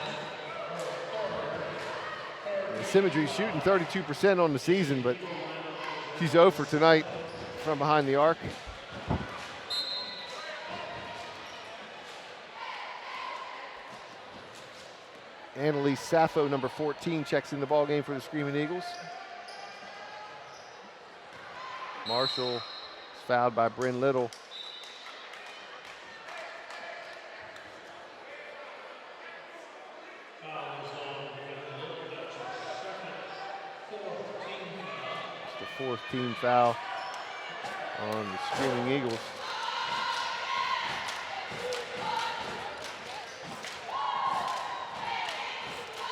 Symmetry shooting 32% on the season, but she's 0 for tonight from behind the arc. Annalise Sappho, number 14, checks in the ball game for the Screaming Eagles. Marshall is fouled by Bryn Little. It's the fourth team foul on the Screaming Eagles.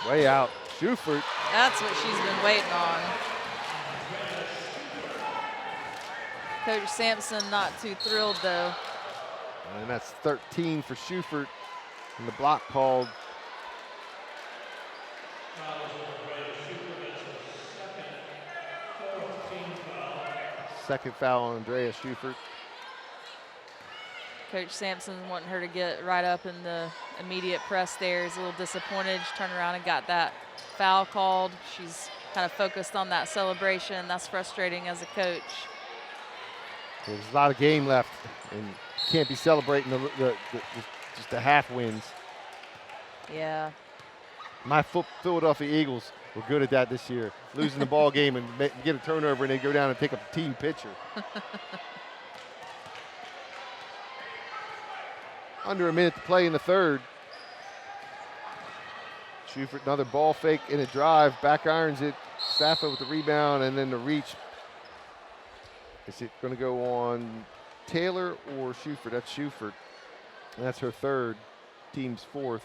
Way out, Shuford. That's what she's been waiting on. Coach Sampson not too thrilled though. And that's 13 for Shuford. And the block called. Second foul on Andrea Shuford. Coach Sampson wanting her to get right up in the immediate press there. He's a little disappointed. She turned around and got that foul called. She's kind of focused on that celebration. That's frustrating as a coach. There's a lot of game left, and can't be celebrating just the half wins. Yeah. My Philadelphia Eagles were good at that this year. Losing the ball game and get a turnover, and they go down and pick up the team pitcher. Under a minute to play in the third. Shuford, another ball fake in a drive, back irons it. Sappho with the rebound, and then the reach. Is it going to go on Taylor or Shuford? That's Shuford. And that's her third, team's fourth.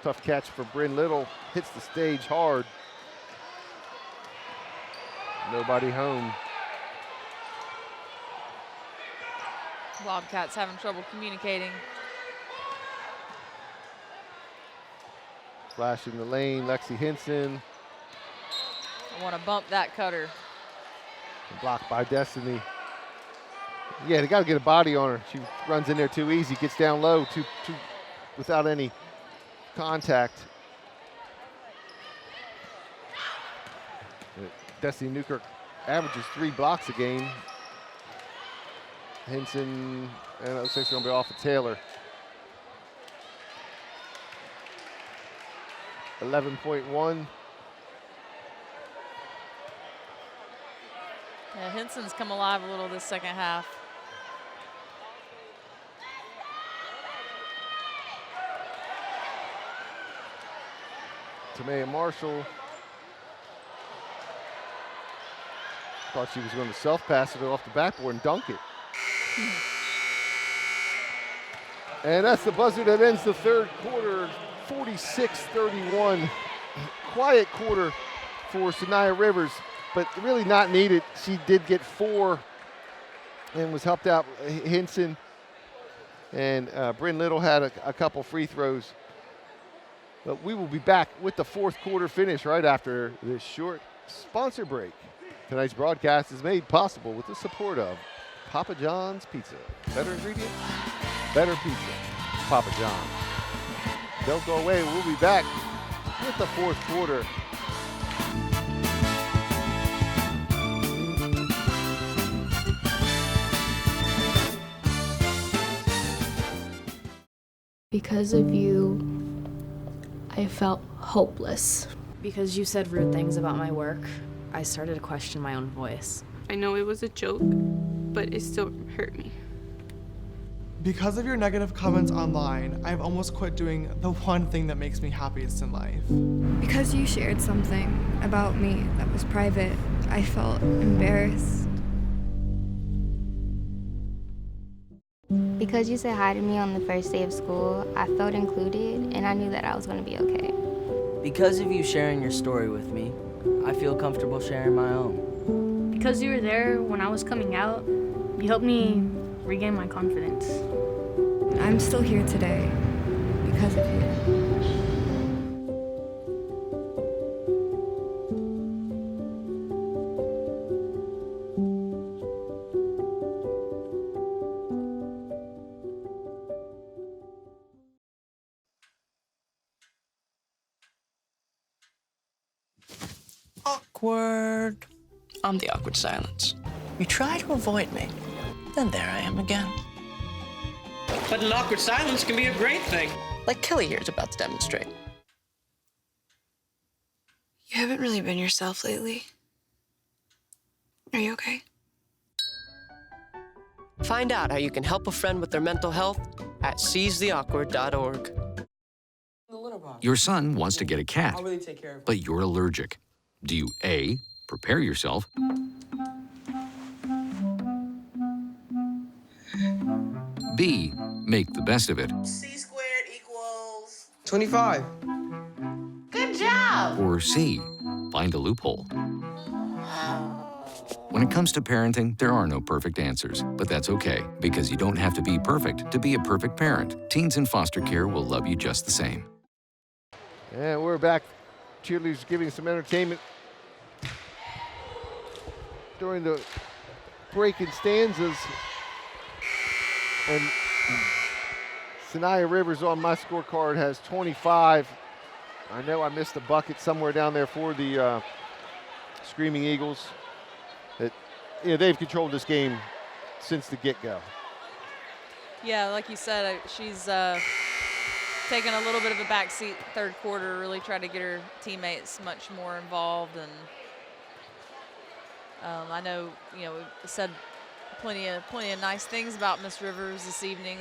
Tough catch for Bryn Little. Hits the stage hard. Nobody home. Bobcats having trouble communicating. Flash in the lane, Lexi Hinson. I want to bump that cutter. Blocked by Destiny. Yeah, they got to get a body on her. She runs in there too easy, gets down low, too without any contact. Destiny Newkirk averages 3 blocks a game. Hinson, and it looks like it's going to be off of Taylor. 11.1. Yeah, Hinson's come alive a little this second half. Tamea Marshall. Thought she was going to self-pass it off the backboard and dunk it. And that's the buzzer that ends the third quarter, 46-31. Quiet quarter for Sanaya Rivers. but really not needed. She did get 4 and was helped out. Hinson and Bryn Little had a couple free throws. But we will be back with the fourth quarter finish right after this short sponsor break. Tonight's broadcast is made possible with the support of Papa John's Pizza. Better ingredients, better pizza. Papa John's. Don't go away. We'll be back with the fourth quarter. Because of you, I felt hopeless. Because you said rude things about my work, I started to question my own voice. I know it was a joke, but it still hurt me. Because of your negative comments online, I've almost quit doing the one thing that makes me happiest in life. Because you shared something about me that was private, I felt embarrassed. Because you said hi to me on the first day of school, I felt included and I knew that I was going to be okay. Because of you sharing your story with me, I feel comfortable sharing my own. Because you were there when I was coming out, you helped me regain my confidence. I'm still here today because of you. Awkward. I'm the awkward silence. You try to avoid me, then there I am again. But an awkward silence can be a great thing. Like Kelly here is about to demonstrate. You haven't really been yourself lately. Are you okay? Find out how you can help a friend with their mental health at seizetheawkward.org. Your son wants to get a cat, but you're allergic. Do you A, prepare yourself, B, make the best of it, C squared equals 25. Good job! or C, find a loophole? When it comes to parenting, there are no perfect answers, but that's okay, because you don't have to be perfect to be a perfect parent. Teens in foster care will love you just the same. And we're back. Cheerleaders giving some entertainment during the break in stanzas. And Sanaya Rivers on my scorecard has 25. I know I missed a bucket somewhere down there for the Screaming Eagles. They've controlled this game since the get-go. Yeah, like you said, she's taken a little bit of a backseat third quarter, really tried to get her teammates much more involved. And I know, we said plenty of nice things about Miss Rivers this evening.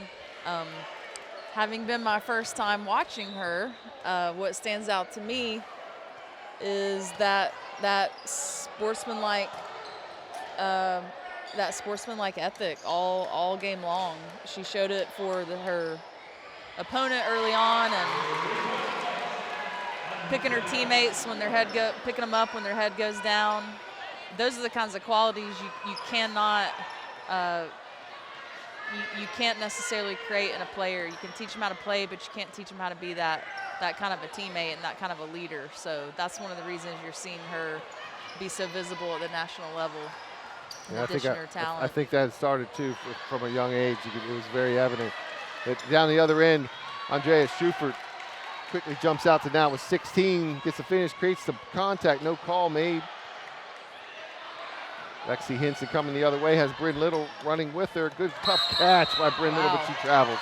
Having been my first time watching her, what stands out to me is that sportsmanlike ethic all game long. She showed it for her opponent early on, and picking her teammates when picking them up when their head goes down. Those are the kinds of qualities you cannot you can't necessarily create in a player. You can teach them how to play, but you can't teach them how to be that kind of a teammate and that kind of a leader. So that's one of the reasons you're seeing her be so visible at the national level. Yeah, her talent. I think that started too from a young age. It was very evident. But down the other end, Andrea Schufert quickly jumps out to now with 16, gets the finish, creates the contact, no call made. Lexi Hinson coming the other way, has Bryn Little running with her. Good tough catch by Bryn Little, but she travels.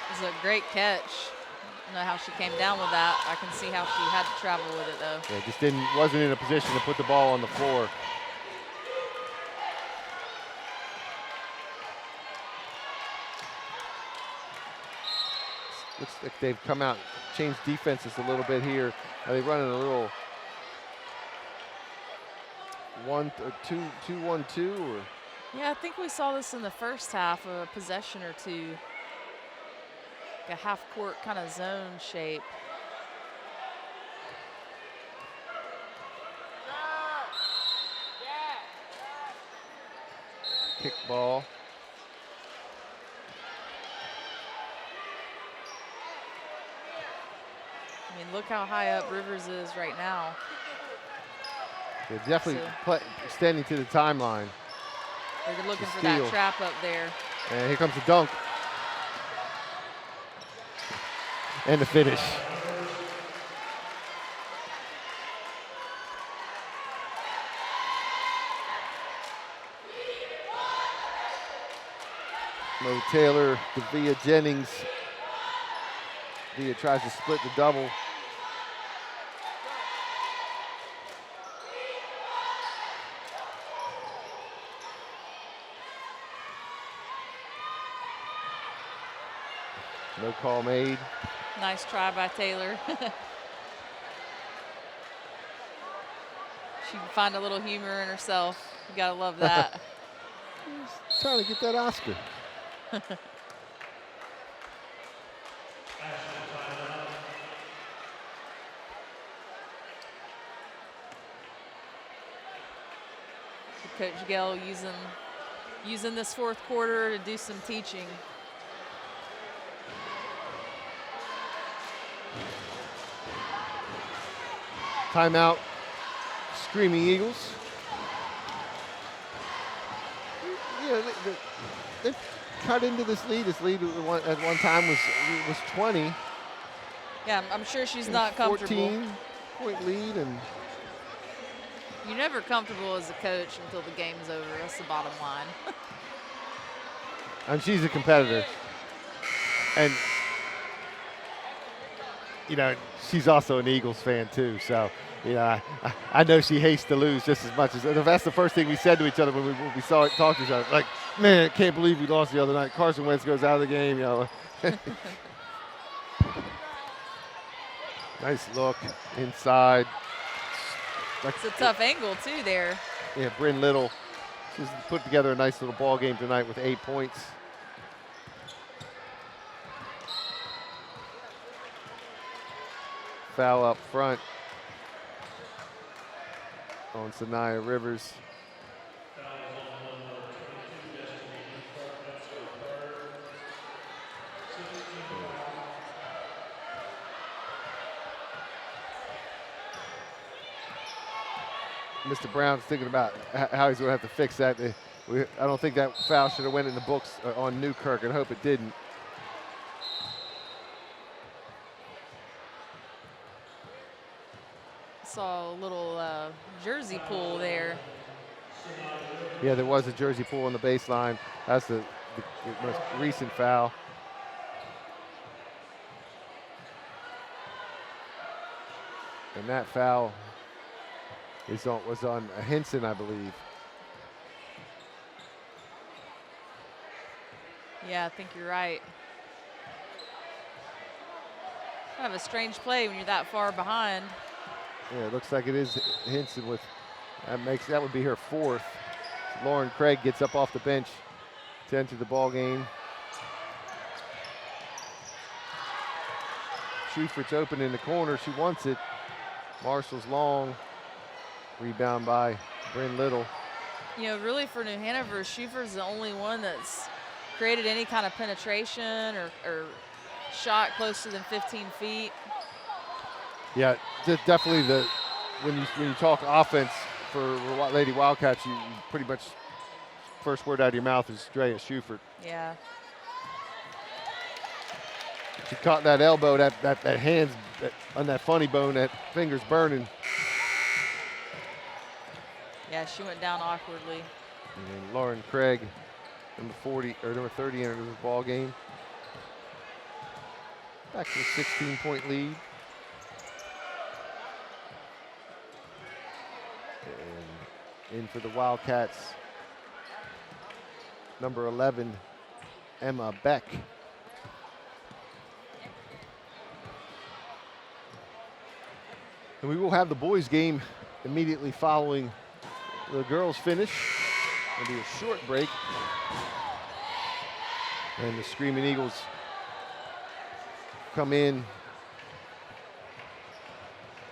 It was a great catch. I don't know how she came down with that. I can see how she had to travel with it though. Yeah, just wasn't in a position to put the ball on the floor. Looks like they've come out, changed defenses a little bit here. Are they running a little 2-1-2 or? Yeah, I think we saw this in the first half, a possession or two. Like a half-court kind of zone shape. Kickball. I mean, look how high up Rivers is right now. They're definitely extending to the timeline. They're looking for that trap up there. And here comes the dunk. And the finish. Mo Taylor to Via Jennings. Via tries to split the double. No call made. Nice try by Taylor. She can find a little humor in herself. You gotta love that. She's trying to get that Oscar. Coach Gell using this fourth quarter to do some teaching. Timeout, Screaming Eagles. Yeah, they cut into this lead. This lead at one time was 20. Yeah, I'm sure she's not comfortable. 14-point lead, and you're never comfortable as a coach until the game's over. That's the bottom line. And she's a competitor. And, you know, she's also an Eagles fan too. So, you know, I know she hates to lose just as much as, that's the first thing we said to each other when we saw it, talked to each other. Like, man, I can't believe we lost the other night. Carson Wentz goes out of the game, you know. Nice look inside. It's a tough angle too there. Yeah, Bryn Little. She's put together a nice little ball game tonight with 8 points. Foul up front on Sanaya Rivers. Mr. Brown's thinking about how he's going to have to fix that. I don't think that foul should have went in the books on Newkirk, and hope it didn't. Saw a little jersey pull there. Yeah, there was a jersey pull on the baseline. That's the most recent foul. And that foul was on Henson, I believe. Yeah, I think you're right. Kind of a strange play when you're that far behind. Yeah, it looks like it is Henson with, that would be her fourth. Lauren Craig gets up off the bench to enter the ball game. Schufert's open in the corner, she wants it. Marshall's long. Rebound by Bryn Little. You know, really for New Hanover, Schufer's the only one that's created any kind of penetration or shot closer than 15 feet. Yeah, definitely when you talk offense for Lady Wildcats, you pretty much first word out of your mouth is Drea Schufert. Yeah. She caught that elbow, that hands on that funny bone, that finger's burning. Yeah, she went down awkwardly. And Lauren Craig, number 30, entered the ball game. Back to a 16-point lead. And in for the Wildcats, number 11, Emma Beck. And we will have the boys game immediately following the girls finish. It'll be a short break. And the Screaming Eagles come in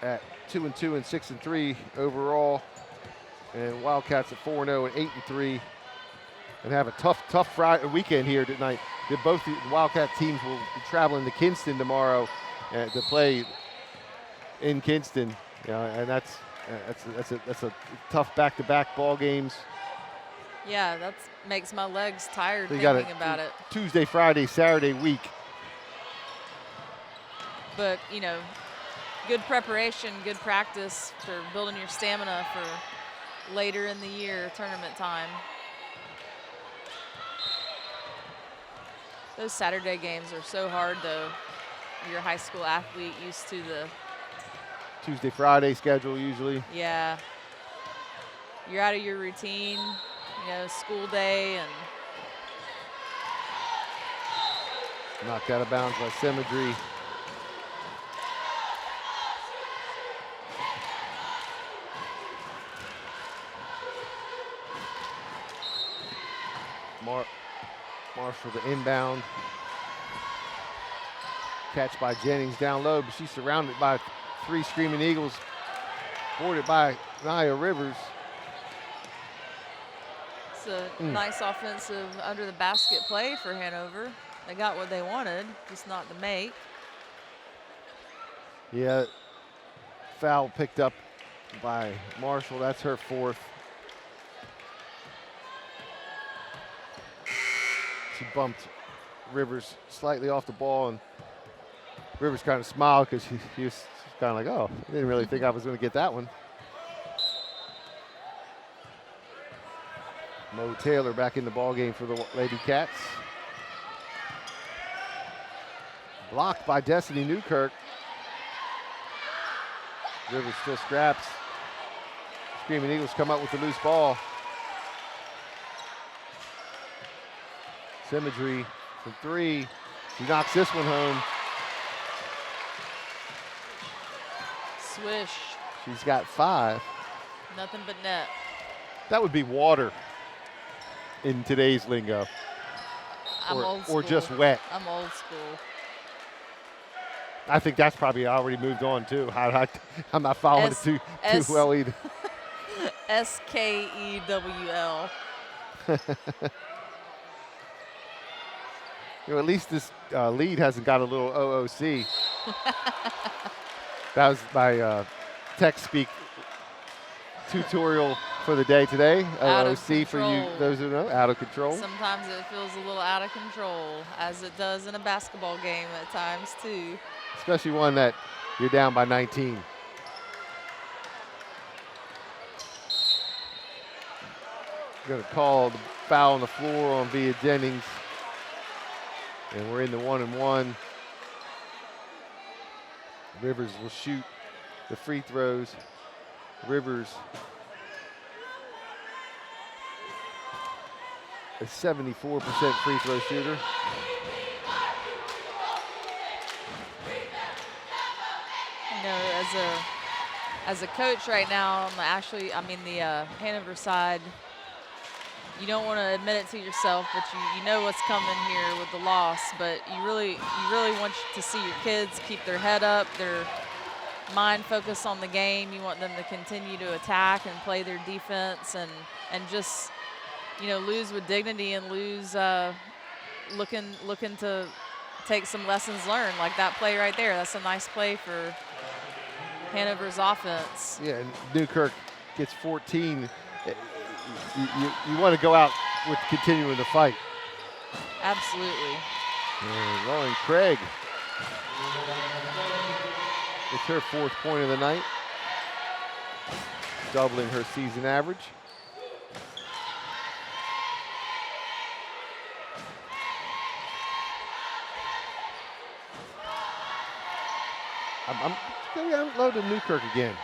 at 2-2 and 6-3 overall. And Wildcats at 4-0 and 8-3. and have a tough Friday weekend here tonight. Both the Wildcat teams will be traveling to Kinston tomorrow to play in Kinston. And that's a tough back-to-back ball games. Yeah, that makes my legs tired They thinking about it. Tuesday, Friday, Saturday week. But, good preparation, good practice for building your stamina for later in the year, tournament time. Those Saturday games are so hard, though. You're a high school athlete used to the Tuesday, Friday schedule usually. Yeah. You're out of your routine, school day, and knocked out of bounds by Symmetry. Marshall the inbound. Catch by Jennings down low, but she's surrounded by 3 Screaming Eagles, boarded by Nia Rivers. It's a nice offensive under the basket play for Hanover. They got what they wanted, just not the make. Yeah, foul picked up by Marshall. That's her 4th. She bumped Rivers slightly off the ball, and Rivers kind of smiled because she was kind of like, oh, I didn't really think I was going to get that one. Mo Taylor back in the ball game for the Lady Cats. Blocked by Destiny Newkirk. Rivers still scraps. Screaming Eagles come up with the loose ball. Symmetry from 3. She knocks this one home. Swish. She's got 5. Nothing but net. That would be water in today's lingo. I'm old school. Or just wet. I'm old school. I think that's probably already moved on too. I'm not following it too well either. SKEWL. At least this lead hasn't got a little OOC. That was my tech speak tutorial for the day today. OOC for you, those who know, out of control. Sometimes it feels a little out of control, as it does in a basketball game at times too. Especially one that you're down by 19. Going to call the foul on the floor on Via Jennings. And we're in the 1-and-1. Rivers will shoot the free throws. Rivers, a 74% free throw shooter. As a coach right now on the Hanover side, you don't want to admit it to yourself, but you know what's coming here with the loss. But you really want to see your kids keep their head up, their mind focused on the game. You want them to continue to attack and play their defense, and just lose with dignity and lose looking to take some lessons learned, like that play right there. That's a nice play for Hanover's offense. Yeah, and Newkirk gets 14. You want to go out with continuing the fight. Absolutely. And Lauren Craig. It's her 4th point of the night, doubling her season average. I'm going to unload to Newkirk again.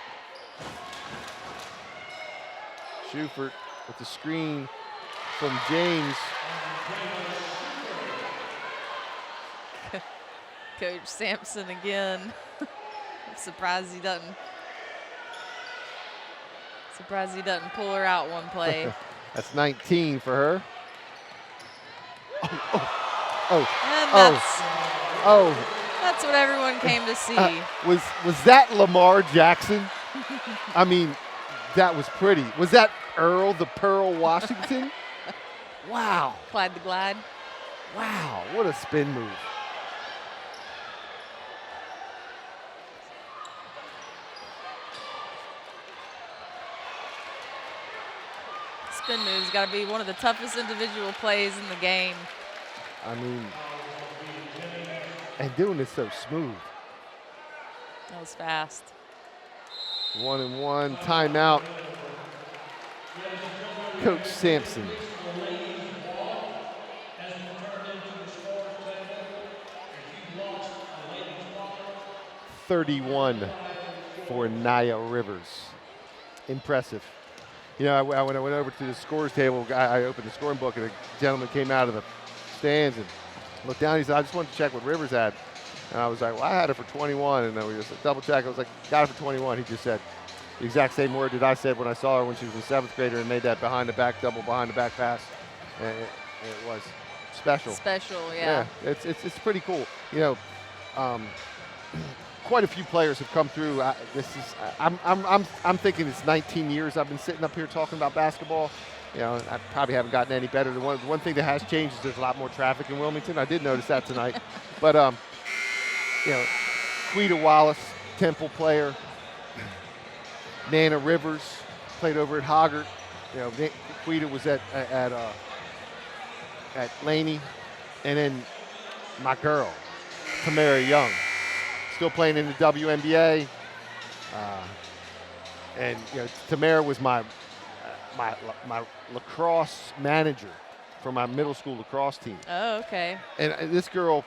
Schufert with the screen from James. Coach Sampson again. I'm surprised he doesn't pull her out one play. That's 19 for her. That's what everyone came to see. Was that Lamar Jackson? I mean, that was pretty. Was that Earl the Pearl Washington? Wow. Clyde the Glide. Wow, what a spin move. Spin move's got to be one of the toughest individual plays in the game. I mean, and doing it so smooth. That was fast. 1-1, timeout. Coach Sampson. $31 for Nia Rivers. Impressive. You know, when I went over to the scores table, I opened the scoring book, and a gentleman came out of the stands and looked down. He said, I just wanted to check what Rivers had. And I was like, well, I had it for 21. And then we just double check. I was like, got it for 21. He just said the exact same word that I said when I saw her when she was a 7th grader and made that double behind the back pass. And it was special. Special, yeah. Yeah, it's pretty cool. You know, quite a few players have come through. I'm thinking it's 19 years I've been sitting up here talking about basketball. You know, I probably haven't gotten any better. The one thing that has changed is there's a lot more traffic in Wilmington. I did notice that tonight. But you know, Quita Wallace, Temple player. Nana Rivers played over at Hoggart. You know, Quita was at Laney, and then my girl, Tamara Young, still playing in the WNBA. And you know, Tamara was my lacrosse manager for my middle school lacrosse team. Oh, okay. And this girl,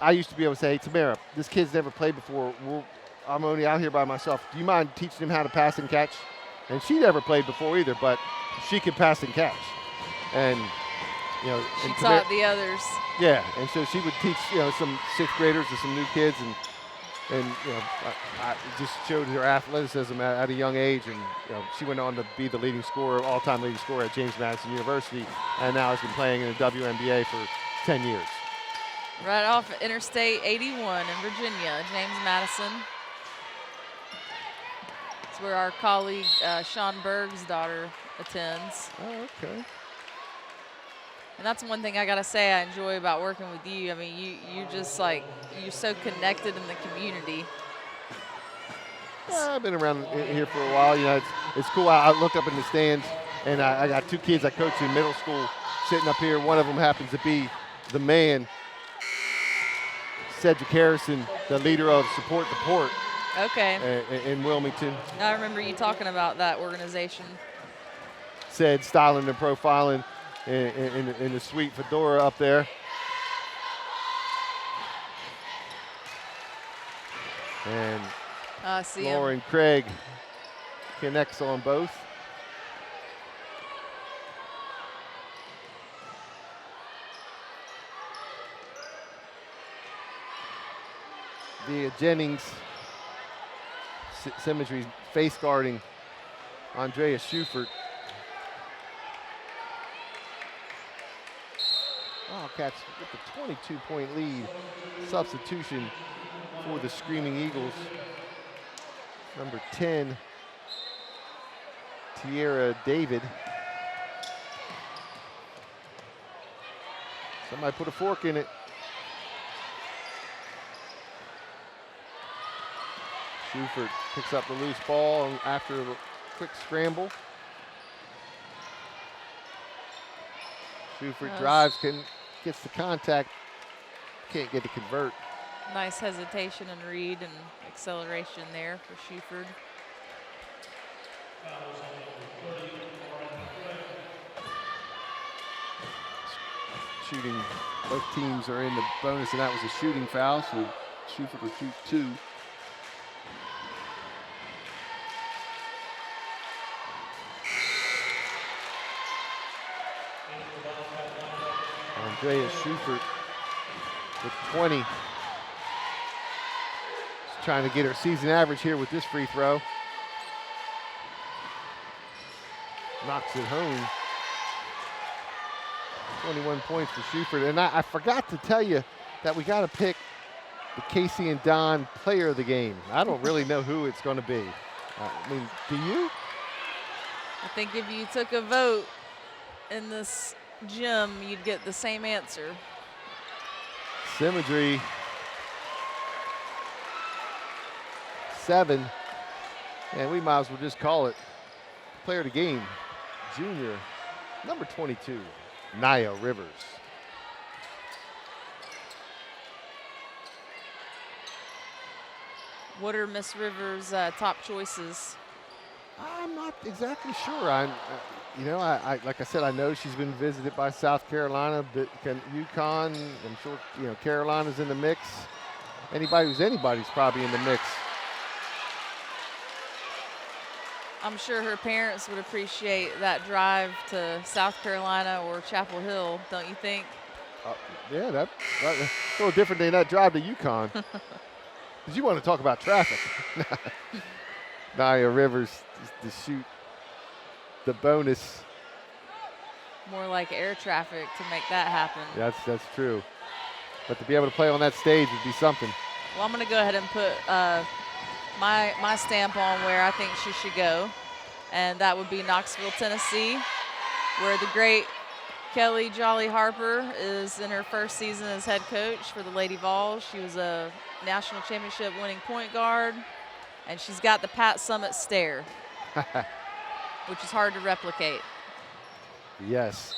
I used to be able to say, hey, Tamara, this kid's never played before. I'm only out here by myself. Do you mind teaching him how to pass and catch? And she never played before either, but she could pass and catch. And, you know, she taught the others. Yeah, and so she would teach, you know, some 6th graders and some new kids, and you know, I just showed her athleticism at a young age, and you know, she went on to be the all-time leading scorer at James Madison University, and now has been playing in the WNBA for 10 years. Right off Interstate 81 in Virginia, James Madison. It's where our colleague Sean Berg's daughter attends. Oh, okay. And that's one thing I gotta say I enjoy about working with you. I mean, you just like, you're so connected in the community. Yeah, I've been around here for a while. You know, it's cool. I look up in the stands, and I got 2 kids I coach in middle school sitting up here. One of them happens to be the man, Cedric Harrison, the leader of Support the Port. Okay. In Wilmington. I remember you talking about that organization. Said styling and profiling in the sweet fedora up there. And Lauren Craig connects on both. Via Jennings, Symmetry face guarding Andrea Schufert. Wildcats with the 22-point lead. Substitution for the Screaming Eagles. Number 10, Tierra David. Somebody put a fork in it. Schufert picks up the loose ball after a quick scramble. Schufert drives, gets the contact, can't get to convert. Nice hesitation and read and acceleration there for Schufert. Shooting, both teams are in the bonus, and that was a shooting foul, so Schufert will shoot 2. Andrea Schufert with 20. She's trying to get her season average here with this free throw. Knocks it home. 21 points for Schufert. And I forgot to tell you that we got to pick the Casey and Don player of the game. I don't really know who it's going to be. I mean, do you? I think if you took a vote in this gym, you'd get the same answer. Symmetry. 7. And we might as well just call it player of the game, junior, number 22, Nia Rivers. What are Miss Rivers' top choices? I'm not exactly sure. I like I said, I know she's been visited by South Carolina, but UConn. I'm sure Carolina's in the mix. Anybody who's anybody's probably in the mix. I'm sure her parents would appreciate that drive to South Carolina or Chapel Hill, don't you think? Yeah, that's a little different than that drive to UConn. Because you want to talk about traffic. Nia Rivers to shoot the bonus. More like air traffic to make that happen. That's true. But to be able to play on that stage would be something. Well, I'm going to go ahead and put my stamp on where I think she should go, and that would be Knoxville, Tennessee, where the great Kelly Jolly Harper is in her first season as head coach for the Lady Vols. She was a national championship winning point guard, and she's got the Pat Summitt stare, which is hard to replicate. Yes.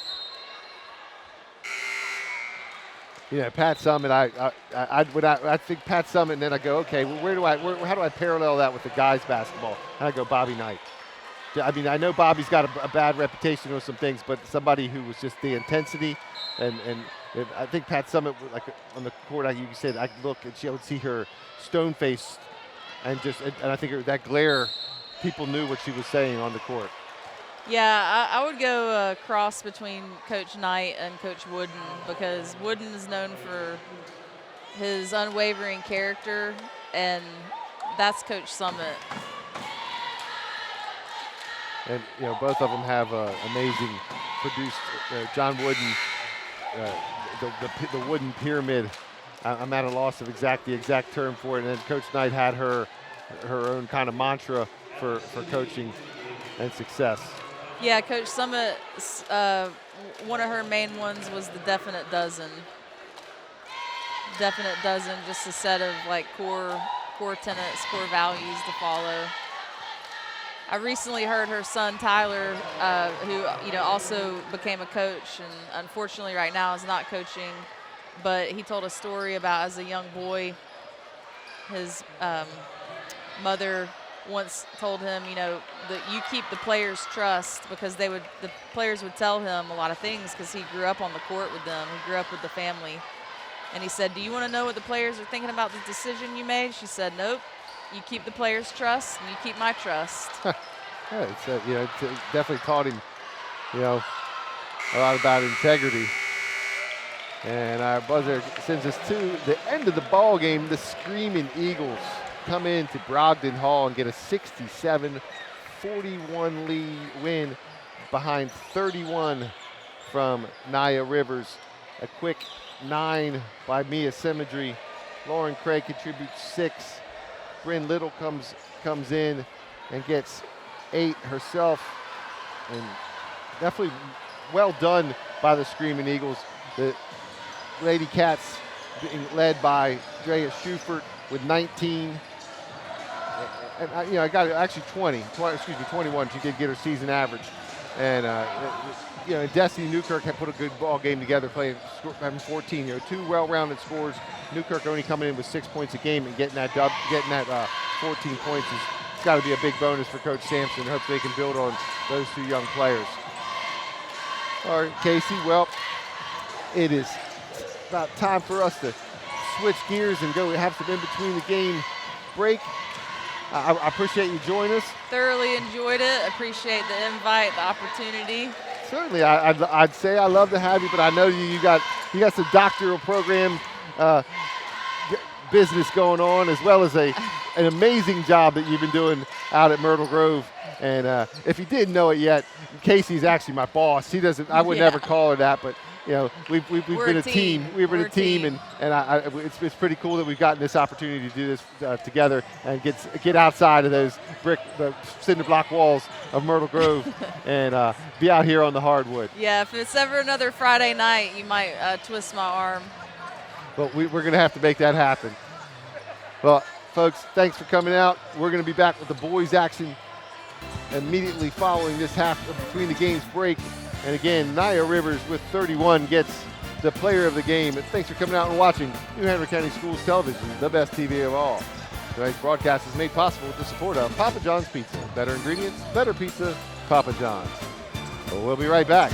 Pat Summitt. I think Pat Summitt, and then I go, okay, well, how do I parallel that with the guys' basketball? And I go Bobby Knight. I mean, I know Bobby's got a bad reputation on some things, but somebody who was just the intensity, and I think Pat Summitt, like on the court, you said I could look and I would see her stone face, and I think that glare, people knew what she was saying on the court. Yeah, I would go cross between Coach Knight and Coach Wooden, because Wooden is known for his unwavering character, and that's Coach Summitt. And both of them have amazing produced. John Wooden, the Wooden pyramid. I'm at a loss of the exact term for it. And then Coach Knight had her own kind of mantra for coaching and success. Yeah, Coach Summitt, one of her main ones was the definite dozen. Definite dozen, just a set of like core tenets, core values to follow. I recently heard her son Tyler, who also became a coach, and unfortunately right now is not coaching, but he told a story about as a young boy, his mother once told him, that you keep the players' trust, because the players would tell him a lot of things because he grew up on the court with them. He grew up with the family. And he said, do you want to know what the players are thinking about the decision you made? She said, nope. You keep the players' trust, and you keep my trust. Yeah, it definitely taught him, a lot about integrity. And our buzzer sends us to the end of the ball game. The Screaming Eagles come into Brogdon Hall and get a 67-41 win behind 31 from Nia Rivers. A quick 9 by Mia Symmetry. Lauren Craig contributes 6. Bryn Little comes in and gets 8 herself. And definitely well done by the Screaming Eagles. The Lady Cats being led by Drea Schufert with 19. And I got actually 21. She did get her season average. And Destiny Newkirk had put a good ball game together, having 14. 2 well-rounded scores. Newkirk only coming in with 6 points a game and getting that 14 points it's got to be a big bonus for Coach Sampson. Hope they can build on those 2 young players. All right, Casey. Well, it is about time for us to switch gears and go have some in-between the game break. I appreciate you joining us. Thoroughly enjoyed it. Appreciate the invite, the opportunity. Certainly, I'd say I love to have you, but I know you got some doctoral program business going on, as well as an amazing job that you've been doing out at Myrtle Grove. And if you didn't know it yet, Casey's actually my boss. He doesn't. I would never call her that, but you know, we've been a team. We've been a team, and it's pretty cool that we've gotten this opportunity to do this together and get outside of those the cinder block walls of Myrtle Grove and be out here on the hardwood. Yeah, if it's ever another Friday night, you might twist my arm. But we're going to have to make that happen. Well, folks, thanks for coming out. We're going to be back with the boys' action immediately following this between the games break. And again, Nia Rivers with 31 gets the player of the game. And thanks for coming out and watching New Hanover County Schools Television, the best TV of all. Tonight's broadcast is made possible with the support of Papa John's Pizza. Better ingredients, better pizza, Papa John's. Well, we'll be right back.